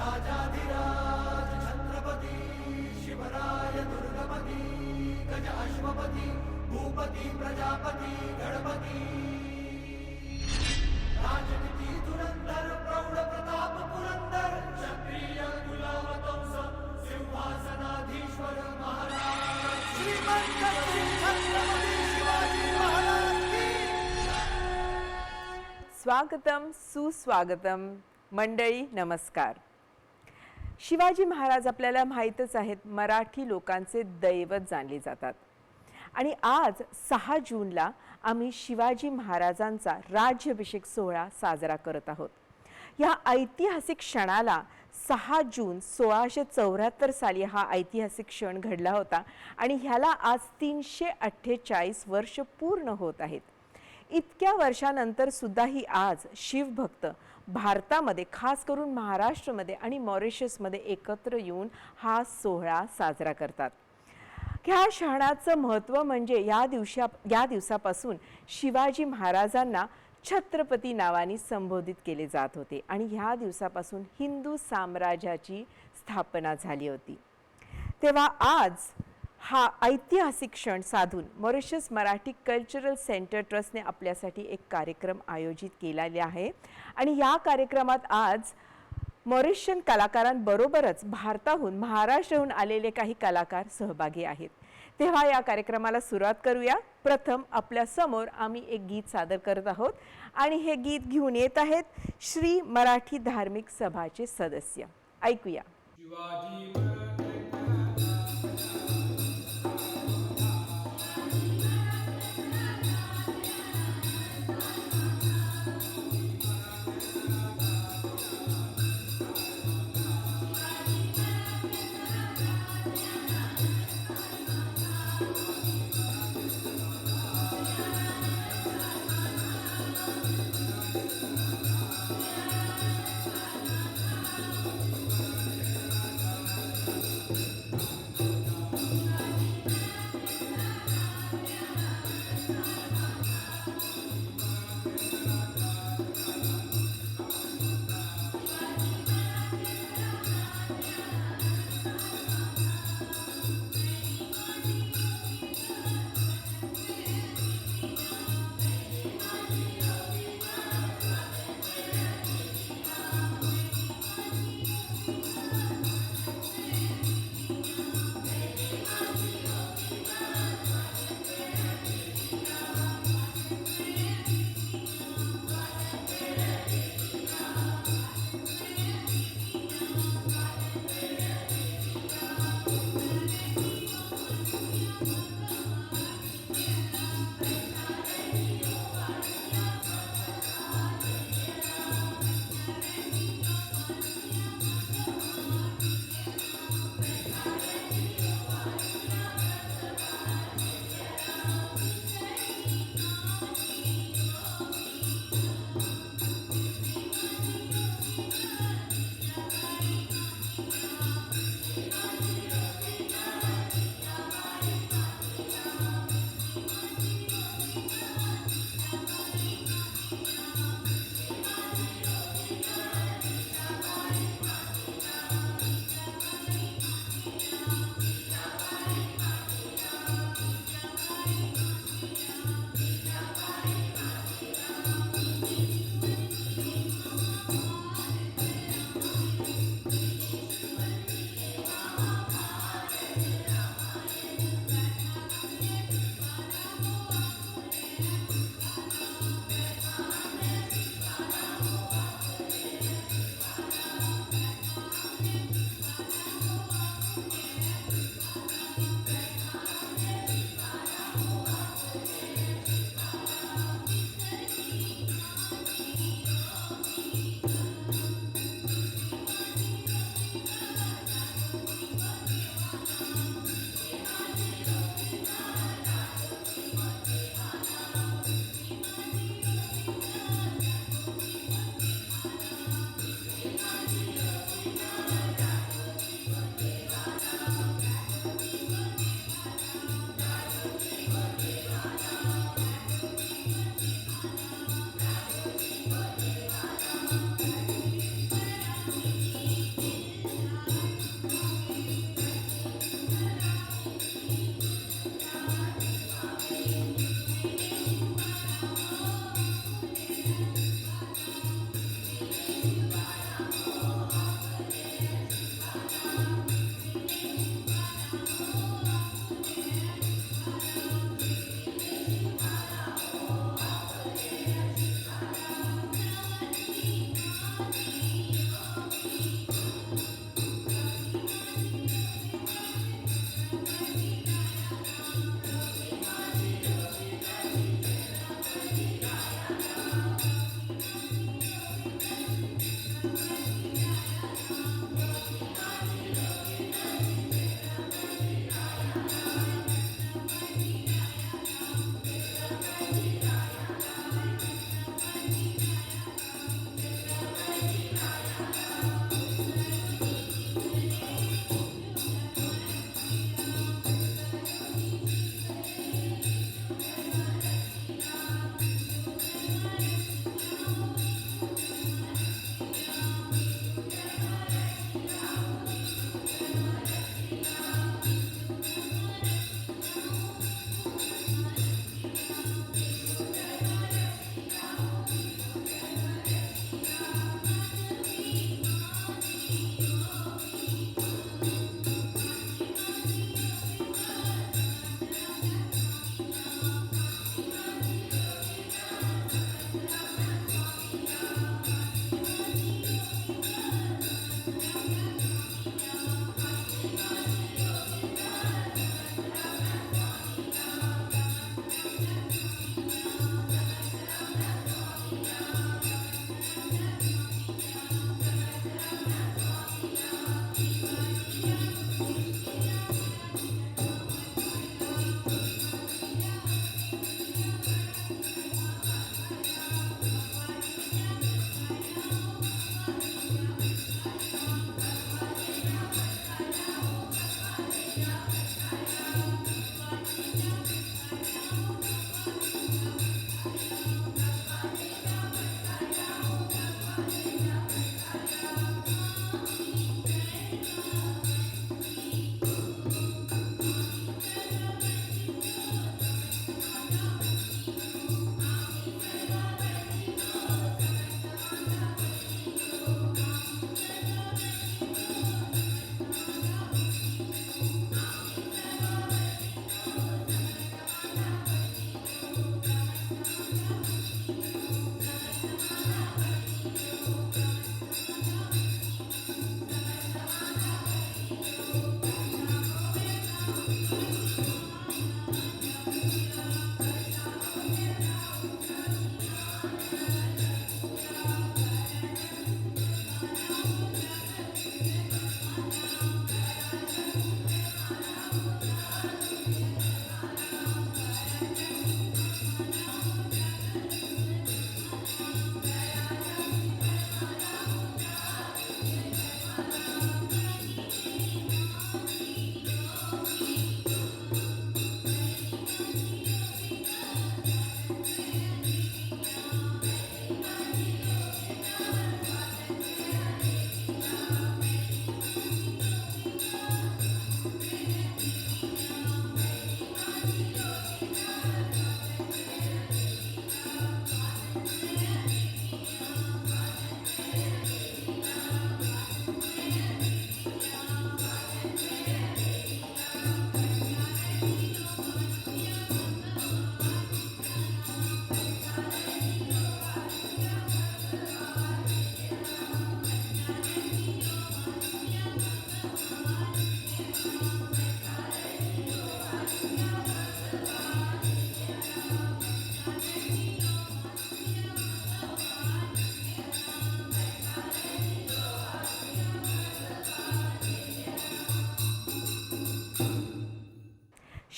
राजाधिराज छत्रपती शिवराय दुर्गपती गज अश्वपती भूपती प्रजापती गणपती राजनीती धुरंधर प्रौढ प्रताप पुरंदर क्षत्रिय कुलावतंस सिंहासनाधीश्वर महाराज श्रीमंत श्री छत्रपती शिवाजी महाराज की स्वागतम सुस्वागतम मंडळी नमस्कार. शिवाजी महाराज आपल्याला माहीतच आहेत, मराठी लोकांचे दैवत जाणले जातात आणि आज 6 जूनला आम्ही शिवाजी महाराजांचा राज्याभिषेक सोहळा साजरा करत आहोत. या ऐतिहासिक क्षणाला 6 जून 1674 साली हा ऐतिहासिक क्षण घडला होता आणि ह्याला आज 348 वर्ष पूर्ण होत आहेत. इतक्या वर्षानंतर सुद्धाही आज शिवभक्त भारतामध्ये, खास करून महाराष्ट्रामध्ये आणि मॉरिशसमध्ये एकत्र येऊन हा सोहळा साजरा करतात. ह्या क्षणाचं महत्त्व म्हणजे या दिवसापासून शिवाजी महाराजांना छत्रपती नावाने संबोधित केले जात होते आणि ह्या दिवसापासून हिंदू साम्राज्याची स्थापना झाली होती. तेव्हा आज हा ऐतिहासिक क्षण साधून मॉरिशस मराठी कल्चरल सेंटर ट्रस्टने आपल्यासाठी एक कार्यक्रम आयोजित केलेला आहे आणि या कार्यक्रमात आज मॉरिशियन कलाकारांबरोबरच भारताहून, महाराष्ट्राहून आलेले काही कलाकार सहभागी आहेत. तेव्हा या कार्यक्रमाला सुरुवात करूया. प्रथम आपल्या समोर आम्ही एक गीत सादर करत आहोत आणि हे गीत घेऊन येत आहेत श्री मराठी धार्मिक सभाचे सदस्य. ऐकूया.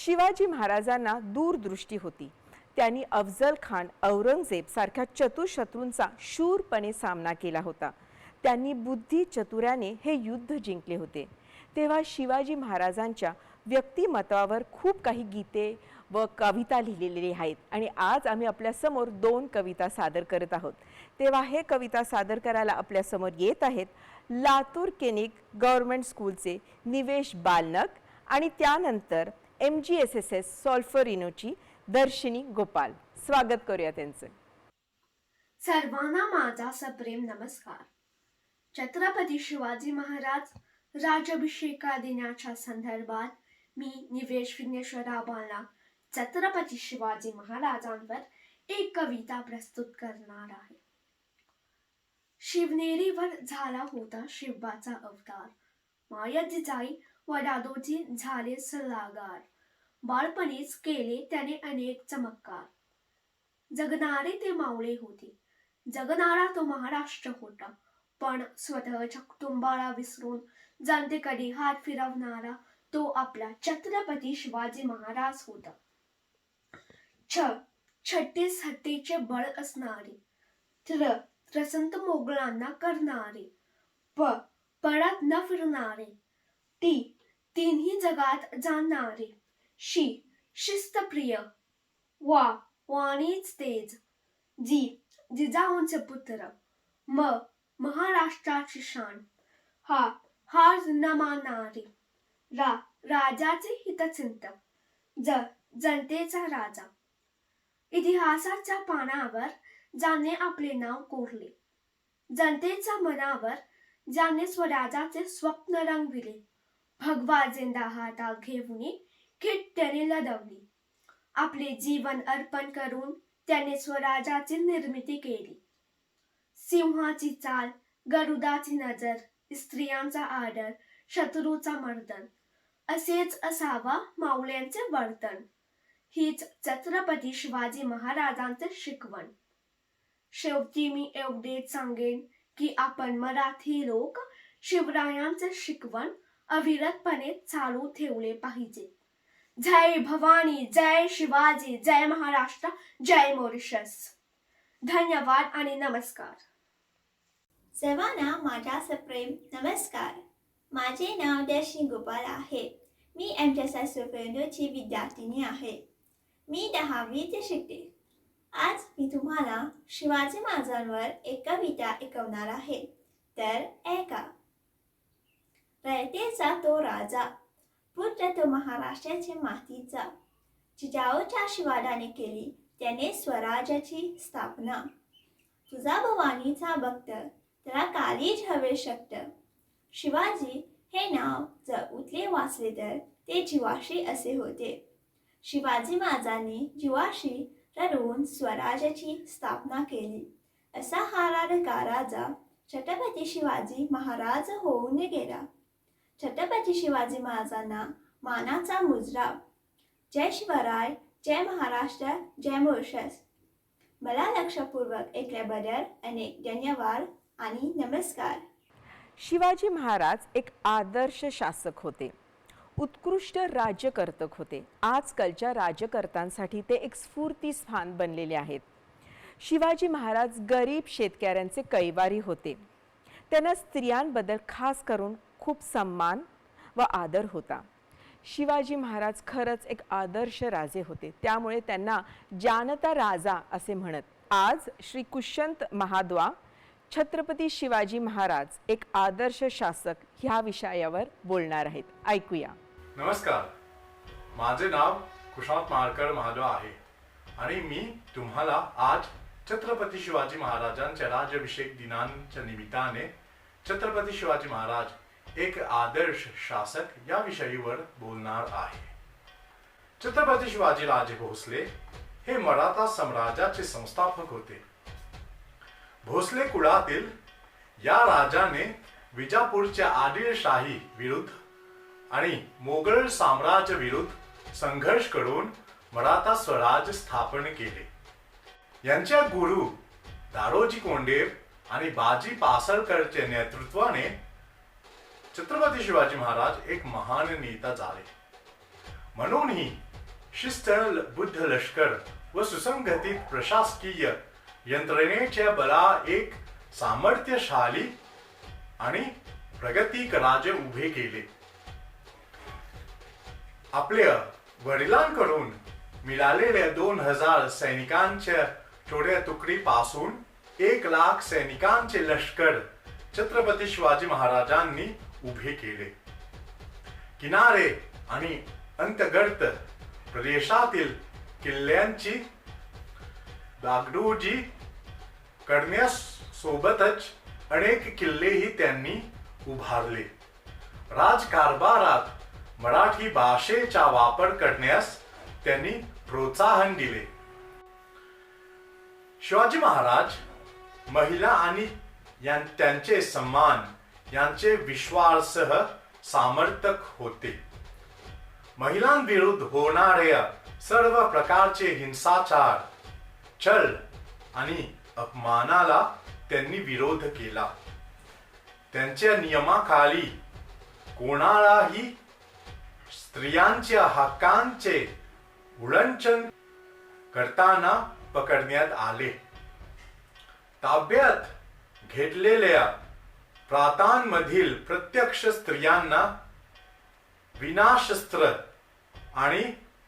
शिवाजी महाराजांना दूरदृष्टी होती. त्यांनी अफजल खान, औरंगजेब सारख्या चतुर शूरपणे सामना केला होता. त्यांनी बुद्धी चतुर्याने हे युद्ध जिंकले होते. तेव्हा शिवाजी महाराजांच्या व्यक्तिमत्वावर खूप काही गीते व कविता लिहिलेली आहेत आणि आज आम्ही आपल्या समोर 2 कविता सादर करत आहोत. तेव्हा हे कविता सादर करायला आपल्या समोर येत आहेत लातूर केनिक गव्हर्नमेंट स्कूलचे निवेश बालनक आणि त्यानंतर MGSSS सॉल्फरिनोची दर्शिनी गोपाल. स्वागत करूया त्यांचं. सर्वांना माझा सप्रेम नमस्कार. छत्रपती शिवाजी महाराज राज्याभिषेका दिनाच्या संदर्भात मी निवेश विघ्नेश्वरराव बालनक छत्रपती शिवाजी महाराजांवर एक कविता प्रस्तुत करणार आहे. शिवनेरीवर झाला होता शिवाचा अवतार, माया जिजाई वडादोजी झाले सल्लागार, बाळपणीच केले त्याने अनेक चमत्कार. जगणारे ते मावळे होते, जगणारा तो महाराष्ट्र होता, पण स्वतःच्या कुटुंबाला विसरून जनतेकडे हात फिरवणारा तो आपला छत्रपती शिवाजी महाराज होता. 36 हत्तीचे बळ असणारे, त्रसंत मोगलांना करणारे, पळत न फिरणारे, तिन्ही जगात जाणणारे, शिस्तप्रिय वाणीच तेज, जिजाऊंचे पुत्र, महाराष्ट्राची शान, हार न मानणारे, राजाचे हितचिंतक, जनतेचा राजा. इतिहासाच्या पानावर ज्याने आपले नाव कोरले, जनतेच्या मनावर ज्याने स्वराजाचे स्वप्न रंगविले, भगवा झेंडा हातात घेऊन खिट्ट्याने लढवली, आपले जीवन अर्पण करून त्याने स्वराज्याची निर्मिती केली. सिंहाची चाल, गरुडाची नजर, स्त्रियांचा आदर, शत्रूचा मर्दन, असेच असावा मावळ्यांचे वर्तन. हीच छत्रपती शिवाजी महाराजांचे शिकवण. शेवटी मी एवढेच सांगेन की आपण मराठी लोक शिवरायांचे शिकवण अविरतपणे चालू ठेवले पाहिजे. जय भवानी, जय शिवाजी, जय महाराष्ट्र, जय मॉरिशस. धन्यवाद आणि नमस्कार. सर्वांना माझा सप्रेम नमस्कार. माझे नाव दर्शिनी गोपाल आहे. मी MGSSS सॉल्फरिनोची विद्यार्थिनी आहे. मी 10वीत शिकते. आज मी तुम्हाला शिवाजी महाराजांवर एक कविता ऐकवणार आहे, तर ऐका. रयतेचा तो राजा, पुत्र तो महाराष्ट्राच्या मातीचा, जिजाऊच्या आशीर्वादाने केली त्याने स्वराज्याची स्थापना. तुझा भवानीचा भक्त, त्याला कालीच हवे शक्त. शिवाजी हे नाव जर उतले वाचले तर ते जीवाशी असे होते. शिवाजी महाराजांनी जीवाशी रडून स्वराज्याची स्थापना केली. असा हा लाडका राजा छत्रपती शिवाजी महाराज होऊन गेला. छत्रपती शिवाजी महाराजांना मानाचा मुजरा. जय शिवराय, जय महाराष्ट्र, जय मॉरिशस. मला लक्षपूर्वक ऐकल्याबद्दल अनेक धन्यवाद आणि नमस्कार. शिवाजी महाराज एक आदर्श शासक होते, उत्कृष्ट राज्यकर्तक होते. आजकालच्या राज्यकर्त्यांसाठी ते एक स्फूर्तिस्थान बनलेले आहेत. शिवाजी महाराज गरीब शेतकऱ्यांचे कैवारी होते. त्यांना स्त्रियांबद्दल खास करून खूप सन्मान व आदर होता. शिवाजी महाराज खरंच एक आदर्श राजे होते, त्यामुळे त्यांना जानता राजा असे म्हणत. आज श्री कुशंत महाद्वा छत्रपती शिवाजी महाराज एक आदर्श शासक ह्या विषयावर बोलणार आहेत. ऐकूया. नमस्कार, माझे नाव कुशांत महाद्वा आहे आणि मी तुम्हाला आज छत्रपती शिवाजी महाराजांच्या राज्याभिषेक दिनाच्या निमित्ताने छत्रपती शिवाजी महाराज एक आदर्श शासक या विषयावर बोलणार आहे. छत्रपती शिवाजी राजे भोसले हे मराठा साम्राज्याचे संस्थापक होते. भोसले कुळातील या राजाने विजापूरच्या आदिलशाही विरुद्ध आणि मोगल साम्राज्य विरुद्ध संघर्ष करून मराठा स्वराज्य स्थापन केले. यांच्या गुरु दारोजी कोंडेव आणि बाजी पासळकरच्या नेतृत्वाने छत्रपती शिवाजी महाराज एक महान नेता झाले. म्हणूनही शिस्तबद्ध लष्कर व सुसंघटित प्रशासकीय यंत्रणेच्या बला एक सामर्थ्यशाली आणि प्रगतिक राज्य उभे केले. आपल्या वडिलांकडून मिळालेल्या 2000 सैनिकांच्या छोट्या तुकडीपासून 1,00,000 सैनिकांचे लष्कर छत्रपती शिवाजी महाराजांनी उभे केले. किनारे आणि अंतर्गत प्रदेशातील किल्ल्यांची डागडुजी करण्यासोबतच अनेक किल्लेही त्यांनी उभारले. राजकारभारात मराठी भाषेचा वापर करण्यास त्यांनी प्रोत्साहन दिले. शिवाजी महाराज महिला आणि त्यांचे सन्मान यांचे विश्वासार्ह समर्थक होते. महिलांविरुद्ध होणाऱ्या सर्व प्रकारचे हिंसाचार, छळ आणि अपमानाला त्यांनी विरोध केला. त्यांच्या नियमाखाली कोणालाही स्त्रियांच्या हक्कांचे उल्लंघन करताना पकडण्यात आले. ताब्यात घेतलेल्या प्रांतांमधील प्रत्यक्ष स्त्रियांना विनाशस्त्र आणि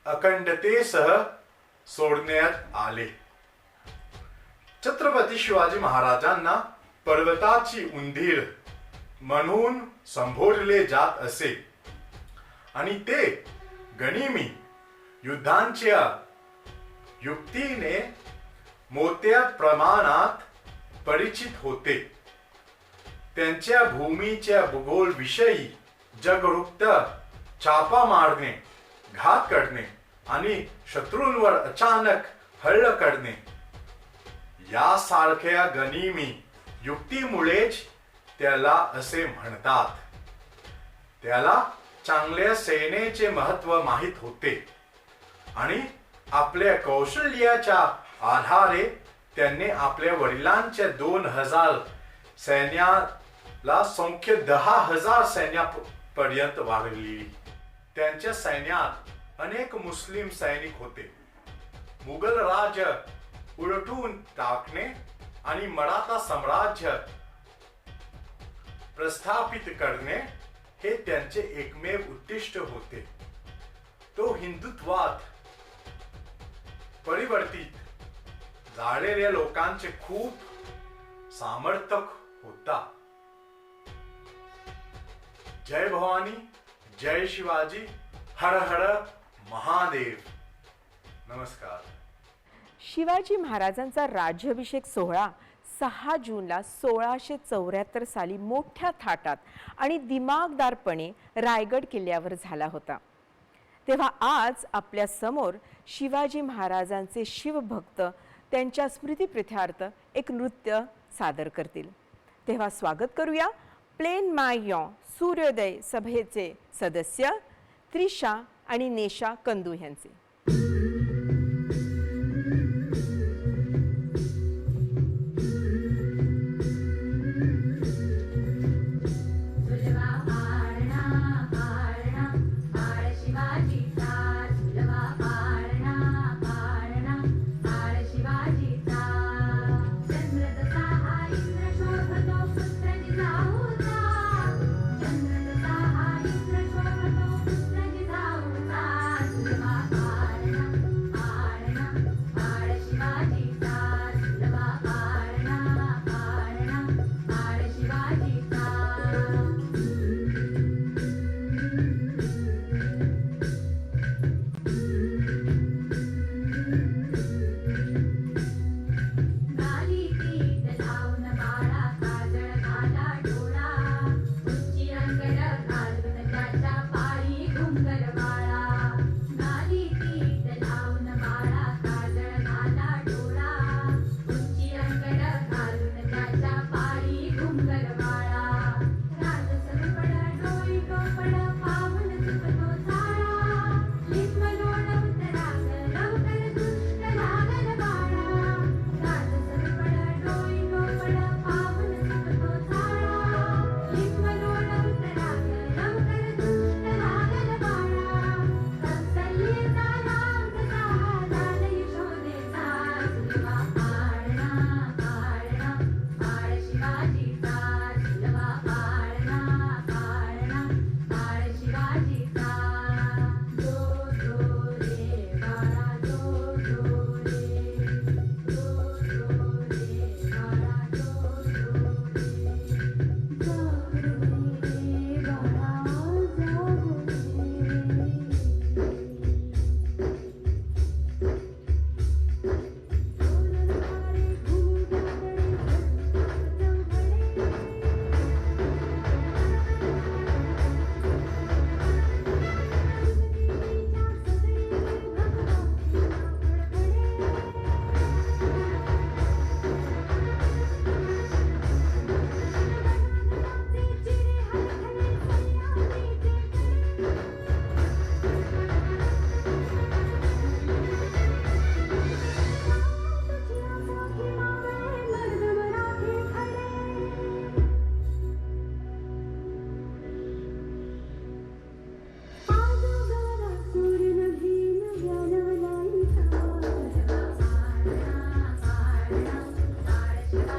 अखंडतेसह सोडण्यात आले. छत्रपती शिवाजी महाराजांना पर्वताची उंदीर म्हणून संबोधले जात असे आणि ते गनिमी युद्धांच्या युक्तीने मोठ्या प्रमाणात परिचित होते. त्यांच्या भूमीच्या भूगोल विषयी जगरुक्त छापा मारणे, घात करणे आणि शत्रूंवर अचानक हल्ला करणे यासारख्या गनिमी युक्तीमुळेच त्याला असे म्हणतात. त्याला चांगल्या सेनेचे महत्व माहित होते आणि आपल्या कौशल्याच्या आधारे त्यांनी आपल्या वडिलांच्या 2000 सैन्याला संख्या 10,000 सैन्यापर्यंत वाढवली. त्यांच्या सैन्यात अनेक मुस्लिम सैनिक होते. मुघल राज उलटून टाकणे आणि मराठा साम्राज्य प्रस्थापित करणे हे त्यांचे एकमेव उद्दिष्ट होते. तो हिंदुत्वात परिवर्तित झालेल्या लोकांचे खूप समर्थक होता. जय भवानी, जय शिवाजी, हर हर महादेव. नमस्कार. शिवाजी महाराजांचा राज्याभिषेक सोहळा 6 जूनला 1674 साली मोठ्या थाटात आणि दिमागदारपणे रायगड किल्ल्यावर झाला होता. तेव्हा आज आपल्या समोर शिवाजी महाराजांचे शिवभक्त त्यांच्या स्मृतिप्रित्यर्थ एक नृत्य सादर करतील. तेव्हा स्वागत करूया प्लेन मायॉं सूर्योदय सभेचे सदस्य त्रिशा आणि नेशा कंदू यांचे. Bye.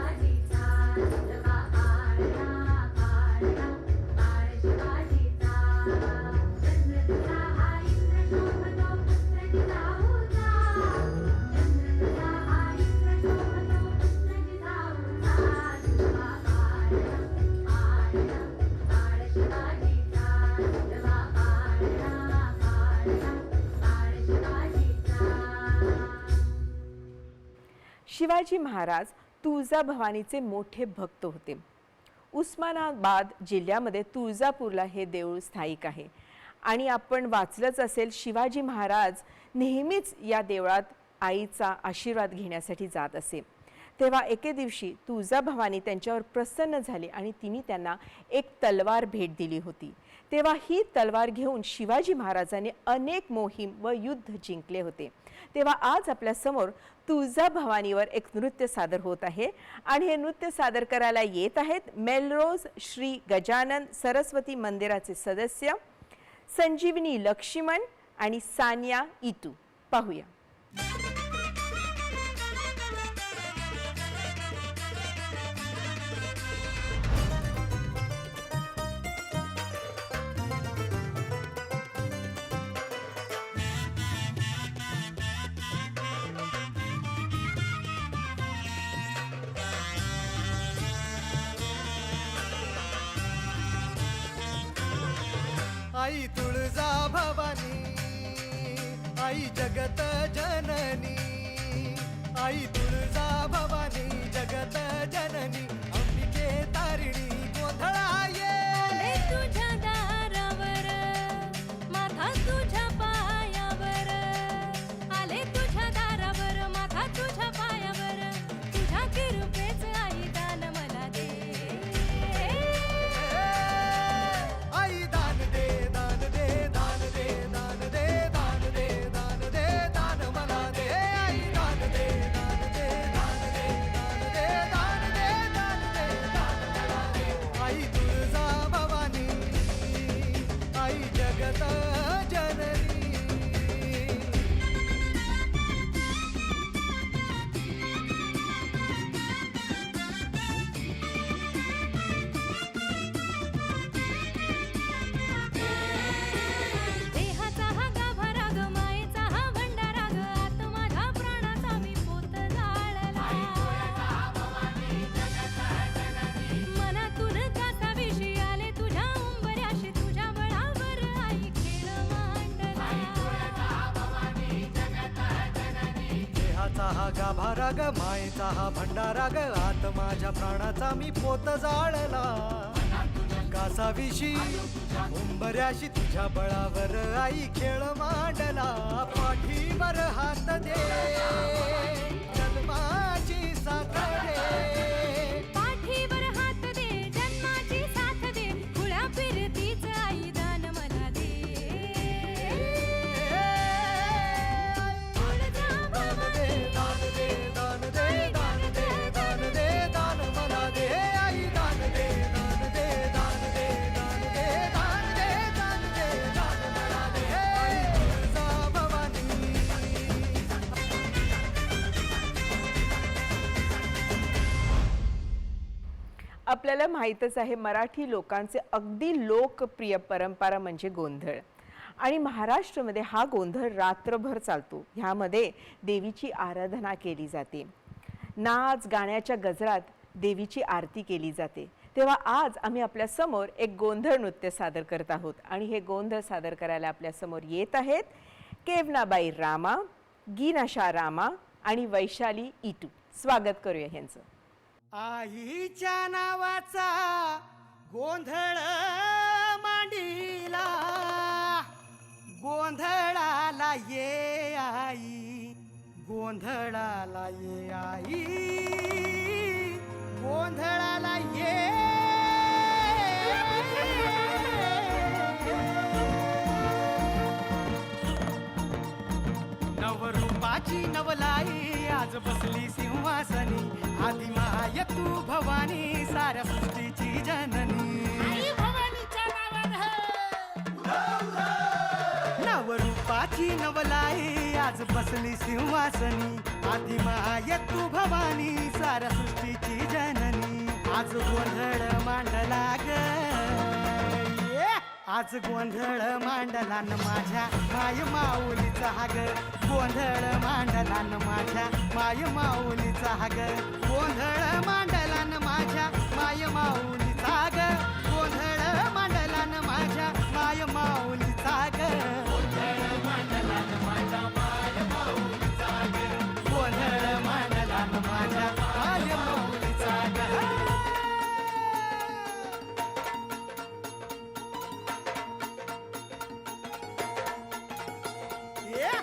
शिवाजीचा जगा पाळणा पाळणा बाळ शिवाजीचा चंद्र तुझा हा इंद्र शोभतो पुत्र जिजाऊचा चंद्र तुझा हा इंद्र शोभतो पुत्र जिजाऊचा जगा पाळणा पाळणा बाळ शिवाजीचा जगा पाळणा पाळणा बाळ शिवाजीचा. शिवाजी महाराज तुळजाभवानीचे मोठे भक्त होते. उस्मानाबाद जिल्ह्यामध्ये तुळजापूरला हे देऊळ स्थायिक आहे आणि आपण वाचलंच असेल, शिवाजी महाराज नेहमीच या देवळात आईचा आशीर्वाद घेण्यासाठी जात असे. तेव्हा एके दिवशी तुळजाभवानी त्यांच्यावर प्रसन्न झाली आणि तिने त्यांना एक तलवार भेट दिली होती. तेव्हा ही तलवार घेऊन शिवाजी महाराजांनी अनेक मोहीम व युद्ध जिंकले होते. तेव्हा आज आपल्या समोर तुळजाभवानीवर एक नृत्य सादर होत आहे आणि हे नृत्य सादर करायला येत आहेत मेलरोज श्री गजानन सरस्वती मंदिराचे सदस्य संजीवनी लक्ष्मण आणि सानिया इटू. पाहूया. आई तुळजा भवानी, आई जगत जननी, आई तुळजा भवानी जगत जननी, अंबिके तारिणी गोंधळा ये. आले तुझ्या दारावर माथा तुझ्या पायावर, आले तुझ्या दारावर माथा तुझ्या पायावर, तुझ्या कृपेच आई दान मला दे. आई दान दे दान दे दान दे दान दे दान दे दान दे दान मला दे. आई दान दे दान दे दान दे दान दे दान दे दान दे दान मला दे. आई तुळजा भवानी, आई जगत जननी. देहाचा हा गाभा ग मायेचा हा भंडारा ग, आत माझ्या प्राणाचा मी पोत जाळला. मनातून कासा विषी आले तुझ्या उंबऱ्याशी, तुझ्या बळावर आई खेळ मांडला. देहाचा हा गाभा ग मायेचा हा भंडारा ग, आत माझ्या प्राणाचा मी पोत जाळला. कासाविशी उंबऱ्याशी तुझ्या बळावर आई खेळ मांडला. पाठीवर हात दे जन्माची साथ दे. पाठीवर हात दे जन्माची साथ दे, खुळ्या फिरतीच आई दान मला दे. तुळजा दान दे दान दे दान दे दान दे दान दे दान मला दे. आई दान दे दान दे दान दे दान दे दान दे दान दे दान मला दे. आई तुळजा भवानी. आपल्याला माहीतच आहे, मराठी लोकांचे अगदी लोकप्रिय परंपरा म्हणजे गोंधळ. आणि महाराष्ट्रामध्ये हा गोंधळ रात्रभर चालतो. ह्यामध्ये देवीची आराधना केली जाते. नाच गाण्याच्या गजरात देवीची आरती केली जाते. तेव्हा आज आम्ही आपल्या समोर एक गोंधळ नृत्य सादर करत आहोत आणि हे गोंधळ सादर करायला आपल्या समोर येत आहेत केवनाबाई रामा, गीनाशा रामा आणि वैशाली इटू. स्वागत करूया ह्यांचं. आईच्या नावाचा गोंधळ मांडीला, गोंधळाला ये आई, गोंधळाला ये आई, गोंधळाला ये. नवरूपाची नवलाई आज बसली सिंहासनी, आधी माय तू भवानी साऱ्या सृष्टीची जननी. नवरूपाची नवलाई आज बसली सिंहासनी, आधी माय तू भवानी साऱ्या सृष्टीची जननी. आज गोंधळ मांडला ग ये. आज गोंधळ मांडला न माझ्या माय माऊलीचा ग. गोंधळ मांडला न माझ्या माय माऊलीचा ग. गोंधळ मांडला न माझ्या माय माऊलीचा ग. गोंधळ मांडला न माझ्या माय माऊलीचा ग. गोंधळ मांडला न माझ्या माय माऊलीचा ग. गोंधळ मांडला न माझ्या माय माऊलीचा ग. Yeah.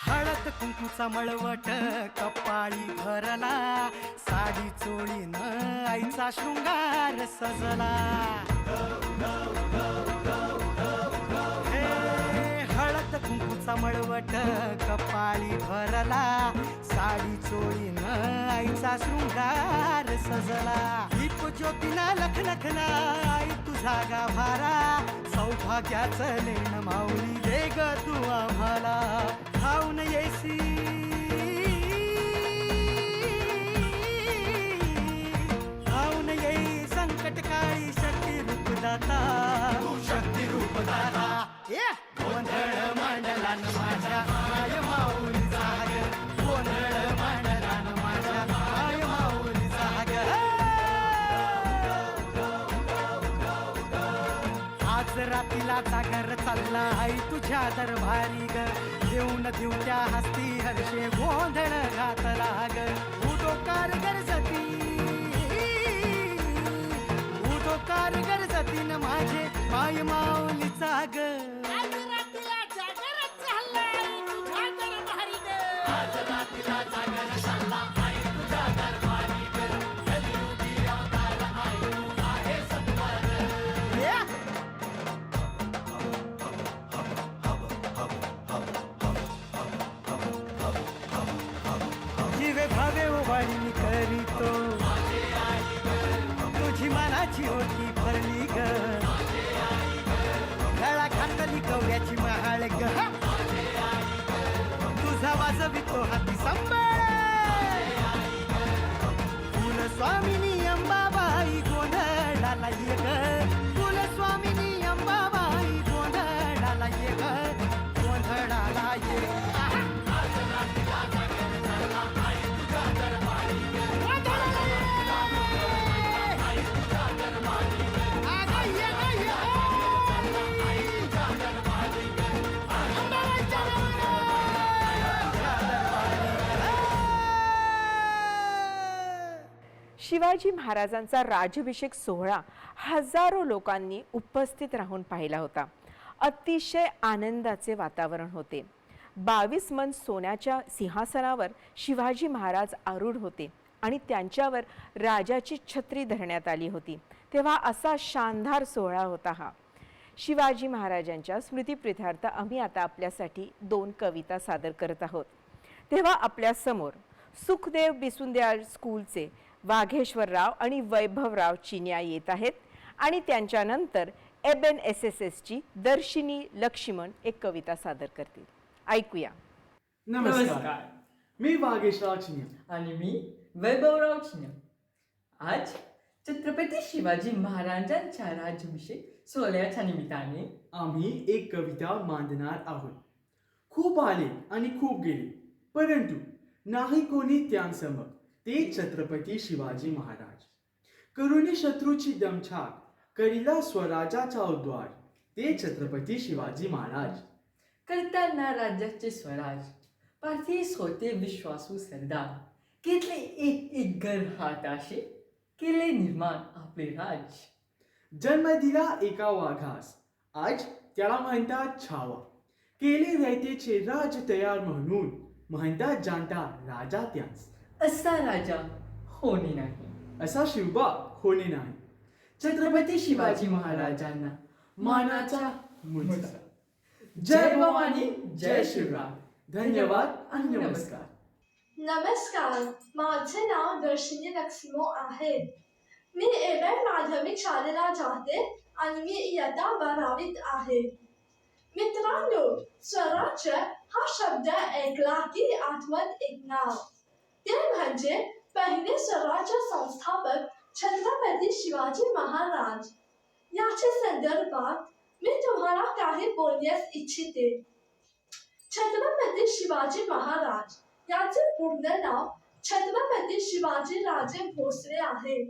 हळद कुंकूचा मळवट कपाळी भरला. साडी चोळीन आईचा शृंगार सजला. हे हळद कुंकूचा मळवट कपाळी भरला. साडी चोळीन आईचा शृंगार सजला. दीप ज्योतीना लखलखला आई तुझा गाभारा. सौभाग्याचं लेण माऊली दे ग तू आम्हाला. खाऊन येसी खाऊन येई संकट काळी शक्ती रूपदाता. शक्ती रूपदाता. गोंधळ मांडला न माझ्या माय माऊलीचा ग. गोंधळ मांडला न माझ्या माय माऊलीचा ग. आज रातीला जागर चालला आई तुझ्या दरबारी ग. देऊन दिवट्या हस्ती हर्षे गोंधळ घातला ग. उदो कारगर सती उदो कारगर सतीन माझे माय माऊलीचा ग. जीवे भावे उभारी मी करीतो. तुझी मनाची ओटी भरली ग. गळा घातली गवऱ्याची महाळ ग. तुझा वाजवितो हाती संभाळ. कुलस्वामिनी अंबाबाई गोंधळाला ये ग. कुलस्वामिनी अंबाबाई गोंधळाला ये ग. गोंधळाला ये. शिवाजी महाराजांचा राज्याभिषेक सोहळा हजारो लोकांनी उपस्थित राहून पाहिला होता. अतिशय आनंदाचे वातावरण होते. 22 मन सोन्याच्या सिंहासनावर शिवाजी महाराज आरूढ होते आणि त्यांच्यावर राजाची छत्री धरण्यात आली होती. तेव्हा असा शानदार सोहळा होता हा. शिवाजी महाराजांच्या स्मृतिप्रित्यर्थ आम्ही आता आपल्यासाठी 2 कविता सादर करत आहोत. तेव्हा आपल्या समोर सुखदेव बिसुंदयाळ स्कूलचे वाघेश्वरराव आणि वैभवराव चिन्या येत आहेत आणि त्यांच्यानंतर एबएनएसएसएस ची दर्शिनी लक्ष्मण एक कविता सादर करतील. ऐकूया. नमस्कार. मी वागेशराव चिन्या आणि मी वैभवराव चिन्या. आज छत्रपती शिवाजी महाराजांच्या राज्याभिषेक सोहळ्याच्या निमित्ताने आम्ही एक कविता मांडणार आहोत. खूप आले आणि खूप गेले, परंतु नाही कोणी त्यांसमोर ते छत्रपती शिवाजी महाराज. करुणी शत्रूची दमछाक, करीला स्वराजाचा उद्धार, ते छत्रपती शिवाजी महाराज. करताना राज्याचे स्वराज, पाठीस होते विश्वासू सरदार. घेतले एक एक घर हाताशे, केले निर्माण आपले राज. जन्म दिला एका वाघास, आज त्याला म्हणतात छावा. केले रयतेचे राज तयार म्हणून, म्हणतात जाणता राजा त्यास. असा राजा होणे नाही, असा शिवबा होणे नाही. छत्रपती शिवाजी महाराजांना मानाचा मुजरा. जय भवानी, जय शिवराय. धन्यवाद आणि नमस्कार. नमस्कार, माझे नाव दर्शिनी लक्ष्मो आहे. मी एबेड माध्यमिक शाळेला जाते आणि मी इयत्ता 12वीत आहे. मित्रांनो, स्वराज्य हा शब्द ऐकला की आठवत एक नाव. ते म्हणजे पहिले स्वराज्य संस्थापक छत्रपती शिवाजी महाराज. याच्या संदर्भात मी तुम्हाला काही बोलण्यास इच्छिते. छत्रपती शिवाजी महाराज याचे पूर्ण नाव छत्रपती शिवाजी राजे भोसले आहे.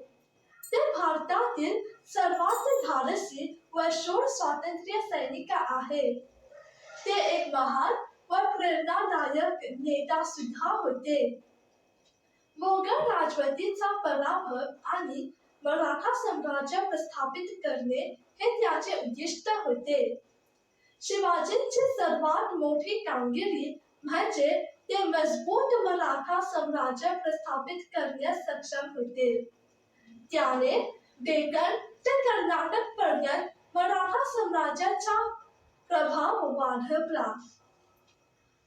ते भारतातील सर्वात धाडसी व शूर स्वातंत्र्य सैनिक आहे. ते एक महान व प्रेरणादायक नेता सुद्धा होते. मोगल राजवटीचा पराभव आणि मराठा साम्राज्य प्रस्थापित करणे हे त्याचे उद्दिष्ट होते. शिवाजींची सर्वात मोठी कामगिरी म्हणजे ते मजबूत मराठा साम्राज्य प्रस्थापित करण्यास सक्षम होते. त्याने डेक्कन ते कर्नाटक पर्यंत मराठा साम्राज्याचा प्रभाव वाढवला.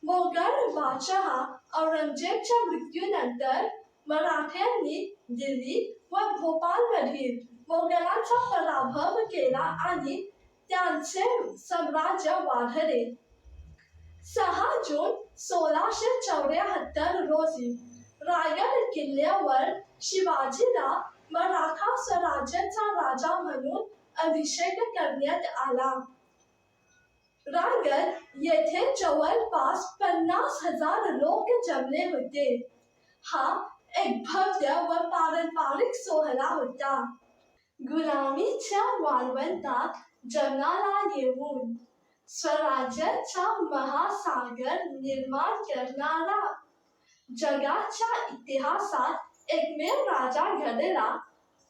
मोगल बादशाह औरंगजेबच्या मृत्यूनंतर मराठ्यांनी दिल्ली व भोपाळमधील मोगलांचा पराभव केला आणि त्यांचे साम्राज्य वाढले. 6 जून 1674 रोजी रायगड किल्ल्यावर शिवाजीला मराठा स्वराज्याचा राजा म्हणून अभिषेक करण्यात आला. रायगड येथे जवळपास 50,000 लोक जमले होते. हा एक भव्य व पारंपरिक सोहळा होता. गुलामीच्या वाळवंटात जन्माला येऊन स्वराज्याचा महासागर निर्माण करणारा जगाच्या इतिहासात एकमेव राजा घडला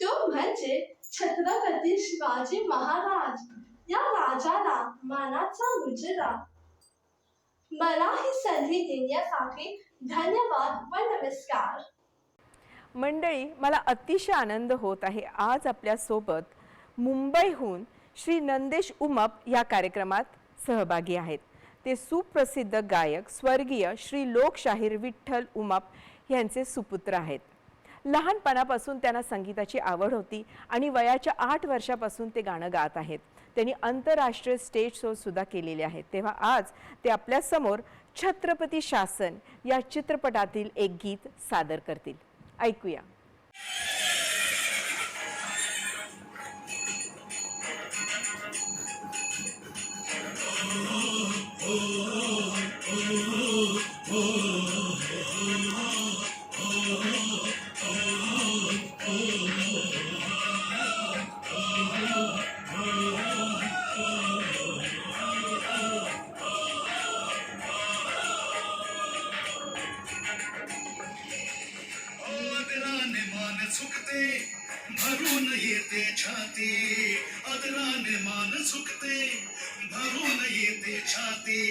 तो म्हणजे छत्रपती शिवाजी महाराज. या राजाला मानाचा मुजरा. मला ही संधी देण्यासाठी धन्यवाद व नमस्कार. मंडळी, मला अतिशय आनंद होत आहे आज आपल्यासोबत मुंबईहून श्री नंदेश उमप या कार्यक्रमात सहभागी आहेत. ते सुप्रसिद्ध गायक स्वर्गीय श्री लोकशाहीर विठ्ठल उमप यांचे सुपुत्र आहेत. लहानपणापासून त्यांना संगीताची आवड होती आणि वयाच्या 8 वर्षापासून ते गाणं गात आहेत. त्यांनी आंतरराष्ट्रीय स्टेज शो सुद्धा केलेले आहेत. तेव्हा आज ते आपल्यासमोर छत्रपती शासन या चित्रपटातील एक गीत सादर करतील. ऐकूया. आदराने मान झुकते भरून येते छाती. आदराने मान झुकते भरून येते छाती.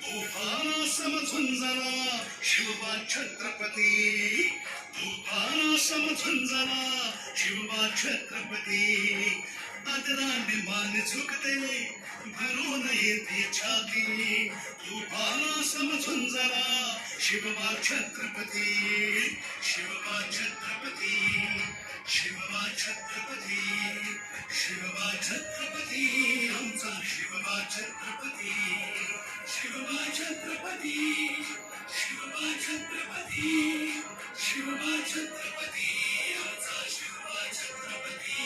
तुफाना समजून जरा शिवबा छत्रपती. तुफाना समजून जरा शिवबा छत्रपती. आदराने मान झुकते भरून येते छाती. तुफाना समजून जरा शिवबा छत्रपती. शिवबा छत्रपती. शिवबा छत्रपती. शिवबा छत्रपती. आमचा शिवबा छत्रपती. शिवबा छत्रपती. शिवबा छत्रपती. शिवबा छत्रपती. आमचा शिवबा छत्रपती.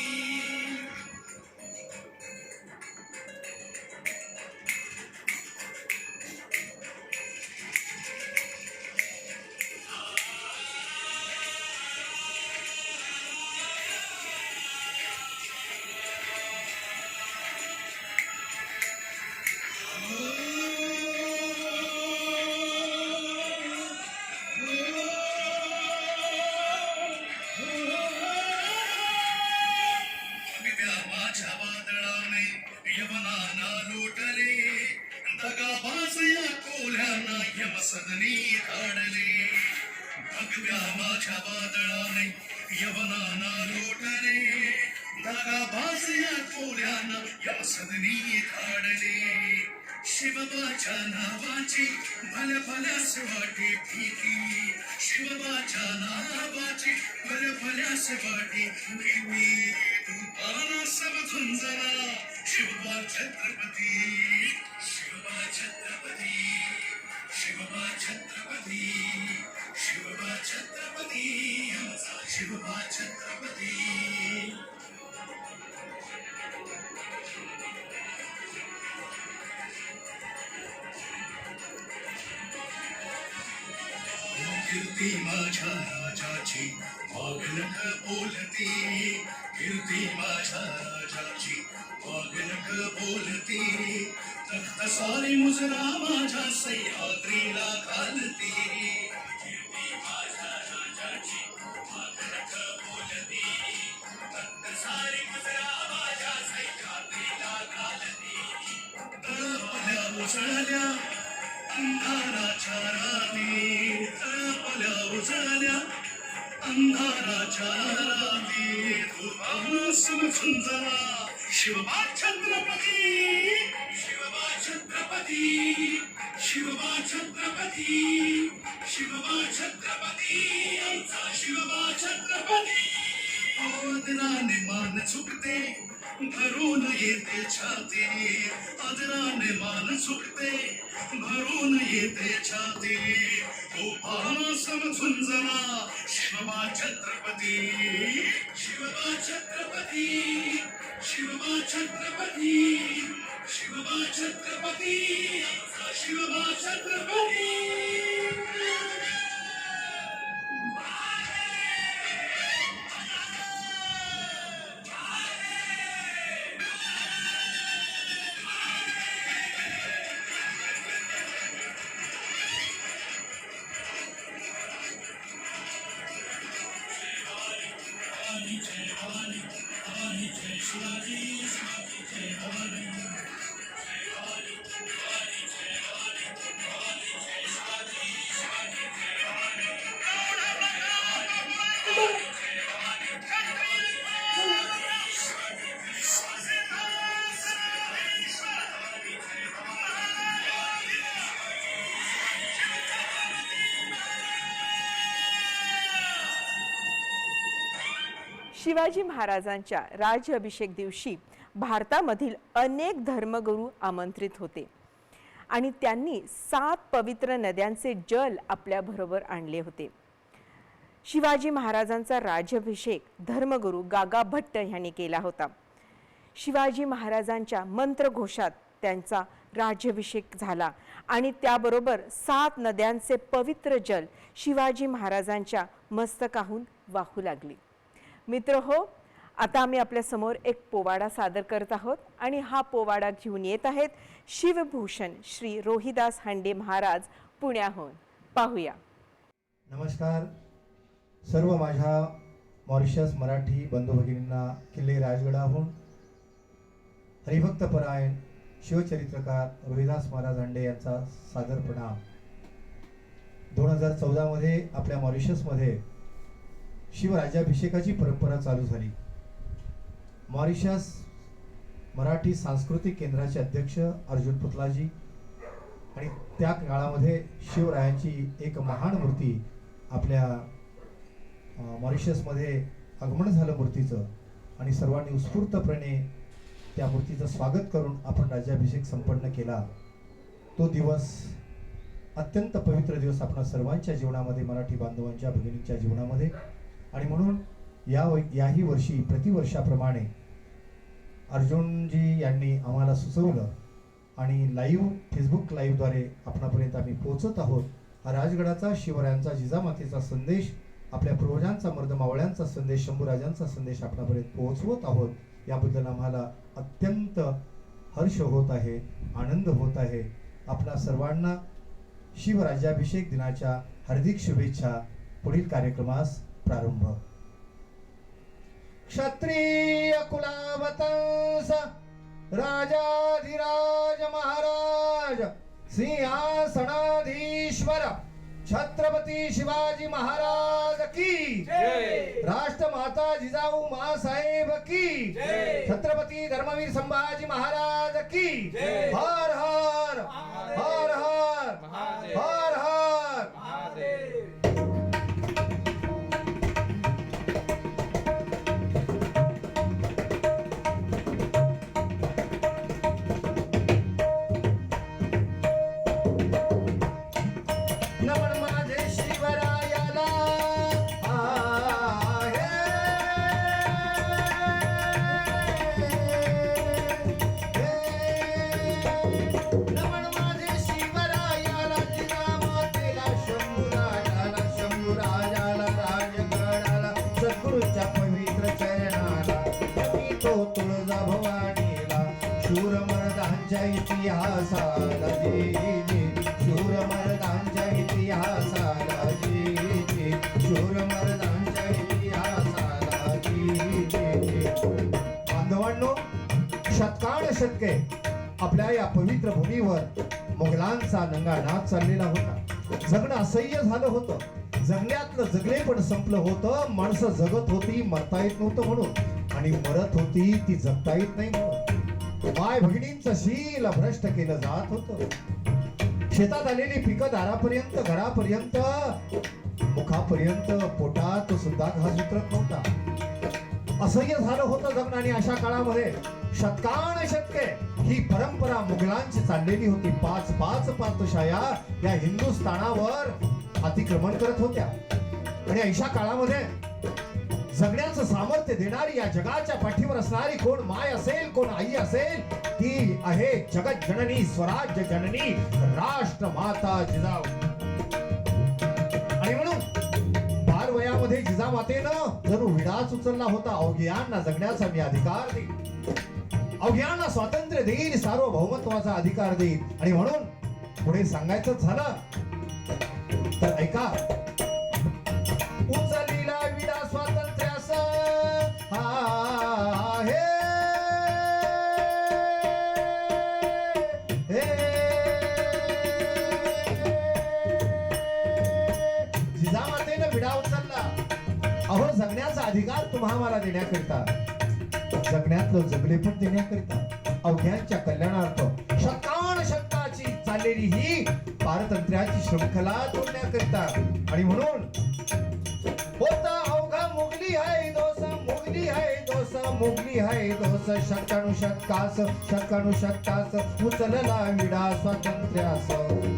सदनी काढले भगव्या माझ्या वादळाने यवनाना लोटले. दगा बाज या कोल्यानं या सदनी काढले. शिवबाच्या नावाची भल्या भल्यास वाटे भीती शिवबाच्या नावाची भल्या भल्यास वाटे भीती तुफाना समजून जरा शिवबा छत्रपती शिवबा छत्रपती शिवबा छत्रपती शिवबा छत्रपती आमचा शिवबा छत्रपती कीर्ती माझ्या राजाची वागणक बोलती कीर्ती माझ्या राजाची वागणक बोलती तख्त सारी मुजरा माझ्या सह्याद्रीला घालती कीर्ती माझ्या राजाची वागणक बोलती तख्त सारी मुजरा माझ्या सह्याद्रीला घालती तळपल्या उजळल्या अंधाराच्या राणी तळपल्या उजळल्या अंधाराच्या राणी तुला समजून जरा शिवबा छत्रपती शिवबा छत्रपती शिवबा छत्रपती शिवबा छत्रपती आमचा शिवबा छत्रपती आदराने मान चुकते भरून येते छाती आदराने मान चुकते भरून येते छाती तुफान समजून जरा शिवबा छत्रपती शिवबा छत्रपती शिवबा छत्रपती शिवबा छत्रपती आमचा शिवबा छत्रपती शिवाजी महाराजांच्या राज्याभिषेक दिवशी भारतामधील अनेक धर्मगुरू आमंत्रित होते आणि त्यांनी 7 पवित्र नद्यांचे जल आपल्याबरोबर आणले होते. शिवाजी महाराजांचा राज्याभिषेक धर्मगुरू गागा भट्ट यांनी केला होता. शिवाजी महाराजांच्या मंत्रघोषात त्यांचा राज्याभिषेक झाला आणि त्याबरोबर 7 नद्यांचे पवित्र जल शिवाजी महाराजांच्या मस्तकाहून वाहू लागले. मित्र हो, आता आम्ही आपल्या समोर एक पोवाडा सादर करत आहोत आणि हा पोवाडा घेऊन येत आहेत शिवभूषण श्री रोहिदास हांडे महाराज पुण्याहून. पाहूया. नमस्कार सर्व माझ्या मॉरिशस मराठी बंधू भगिनींना किल्ले राजगडाहून हरिभक्त परायण शिवचरित्रकार रोहिदास महाराज हांडे यांचा सादर प्रणाम. 2014 मध्ये आपल्या मॉरिशसमध्ये शिवराज्याभिषेकाची परंपरा चालू झाली. मॉरिशस मराठी सांस्कृतिक केंद्राचे अध्यक्ष अर्जुन पुतलाजी आणि त्या काळामध्ये शिवरायांची एक महान मूर्ती आपल्या मॉरिशसमध्ये आगमन झालं मूर्तीचं आणि सर्वांनी उत्स्फूर्तपणे त्या मूर्तीचं स्वागत करून आपण राज्याभिषेक संपन्न केला. तो दिवस अत्यंत पवित्र दिवस आपल्या सर्वांच्या जीवनामध्ये, मराठी बांधवांच्या भगिनींच्या जीवनामध्ये, आणि म्हणून याही वर्षी प्रतिवर्षाप्रमाणे अर्जुनजी यांनी आम्हाला सुचवलं आणि लाईव्ह फेसबुक लाईव्हद्वारे आपणापर्यंत आम्ही पोहोचत आहोत. हा राजगडाचा शिवरायांचा जिजामातेचा संदेश, आपल्या पूर्वजांचा मर्दमावळ्यांचा संदेश, शंभूराजांचा संदेश आपणापर्यंत पोहोचवत आहोत. याबद्दल आम्हाला अत्यंत हर्ष होत आहे, आनंद होत आहे. आपणा सर्वांना शिवराज्याभिषेक दिनाच्या हार्दिक शुभेच्छा. पुढील कार्यक्रमास प्रारंभ. क्षत्रिय कुलावतंस राजाधिराज महाराज सिंहासनाधीश्वर छत्रपती शिवाजी महाराज की जय. राष्ट्रमाता जिजाऊ माँसाहेब की जय. छत्रपती धर्मवीर संभाजी महाराज की जय. हर हर रमण माझे शिवरायाला जिजामातेला शंभूराजाला राजगडाला सद्गुरूच्या पवित्र चरणाला तो तुळजा भवानीला शूरमर्दांच्या इतिहासाला शूरमर्दांच्या इतिहासाला शूरमर्दांच्या इतिहासाला बांधवांनो, शतकानुशतके आपल्या या पवित्र भूमीवर मुघलांचा नंगा नाच चाललेला होता. जगणं असह्य झालं होतं. जगण्यातलं जगले पण संपलं होतं. माणसं जगत होती मरता येत नव्हतं म्हणून, आणि मरत होती ती जगता येत नाही म्हणून. माय भगिनींचं शील भ्रष्ट केलं जात होतं. शेतात आलेली पिकं दारापर्यंत, घरापर्यंत, मुखापर्यंत, पोटात सुद्धा घास उतरत नव्हता. असह्य झालं होतं जगणं. आणि अशा काळामध्ये शतकानुशतके ही परंपरा मुघलांची चाललेली होती. पाच पाच पातशाया या हिंदुस्थानावर अतिक्रमण करत होत्या. आणि अशा काळामध्ये जगण्याचं सामर्थ्य देणारी, या जगाच्या पाठीवर असणारी कोण माय असेल, कोण आई असेल, ती आहे जगत जननी, स्वराज्य जननी, राष्ट्रमाता जिजाऊ. आणि म्हणून बाल वयामध्ये जिजामातेनं जणू विडाच उचलला होता. अवघियांना जगण्याचा मी अधिकार देईन, अवघियांना स्वातंत्र्य देईन, सार्वभौमत्वाचा अधिकार देईन. आणि म्हणून पुढे सांगायचं झालं तर ऐका. उचलीला विडा स्वातंत्र्यास आहे, जिजामातेनं विडा उचलला. अहो, जगण्याचा अधिकार तुम्हा मला देण्याकरिता, जगण्यातलं जगले पण देण्याकरिता, अवघ्यांच्या कल्याणार्थ शतकानुशतकाची चाललेली ही पारतंत्र्याची शृंखला तोडण्याकरिता. आणि म्हणून होता अवघा मुघली आहे दोष, मुघली आहे दोष, मुघली आहे दोष, शतकानुशतकास, शतकानुशतकास उचलला विडा स्वातंत्र्यास.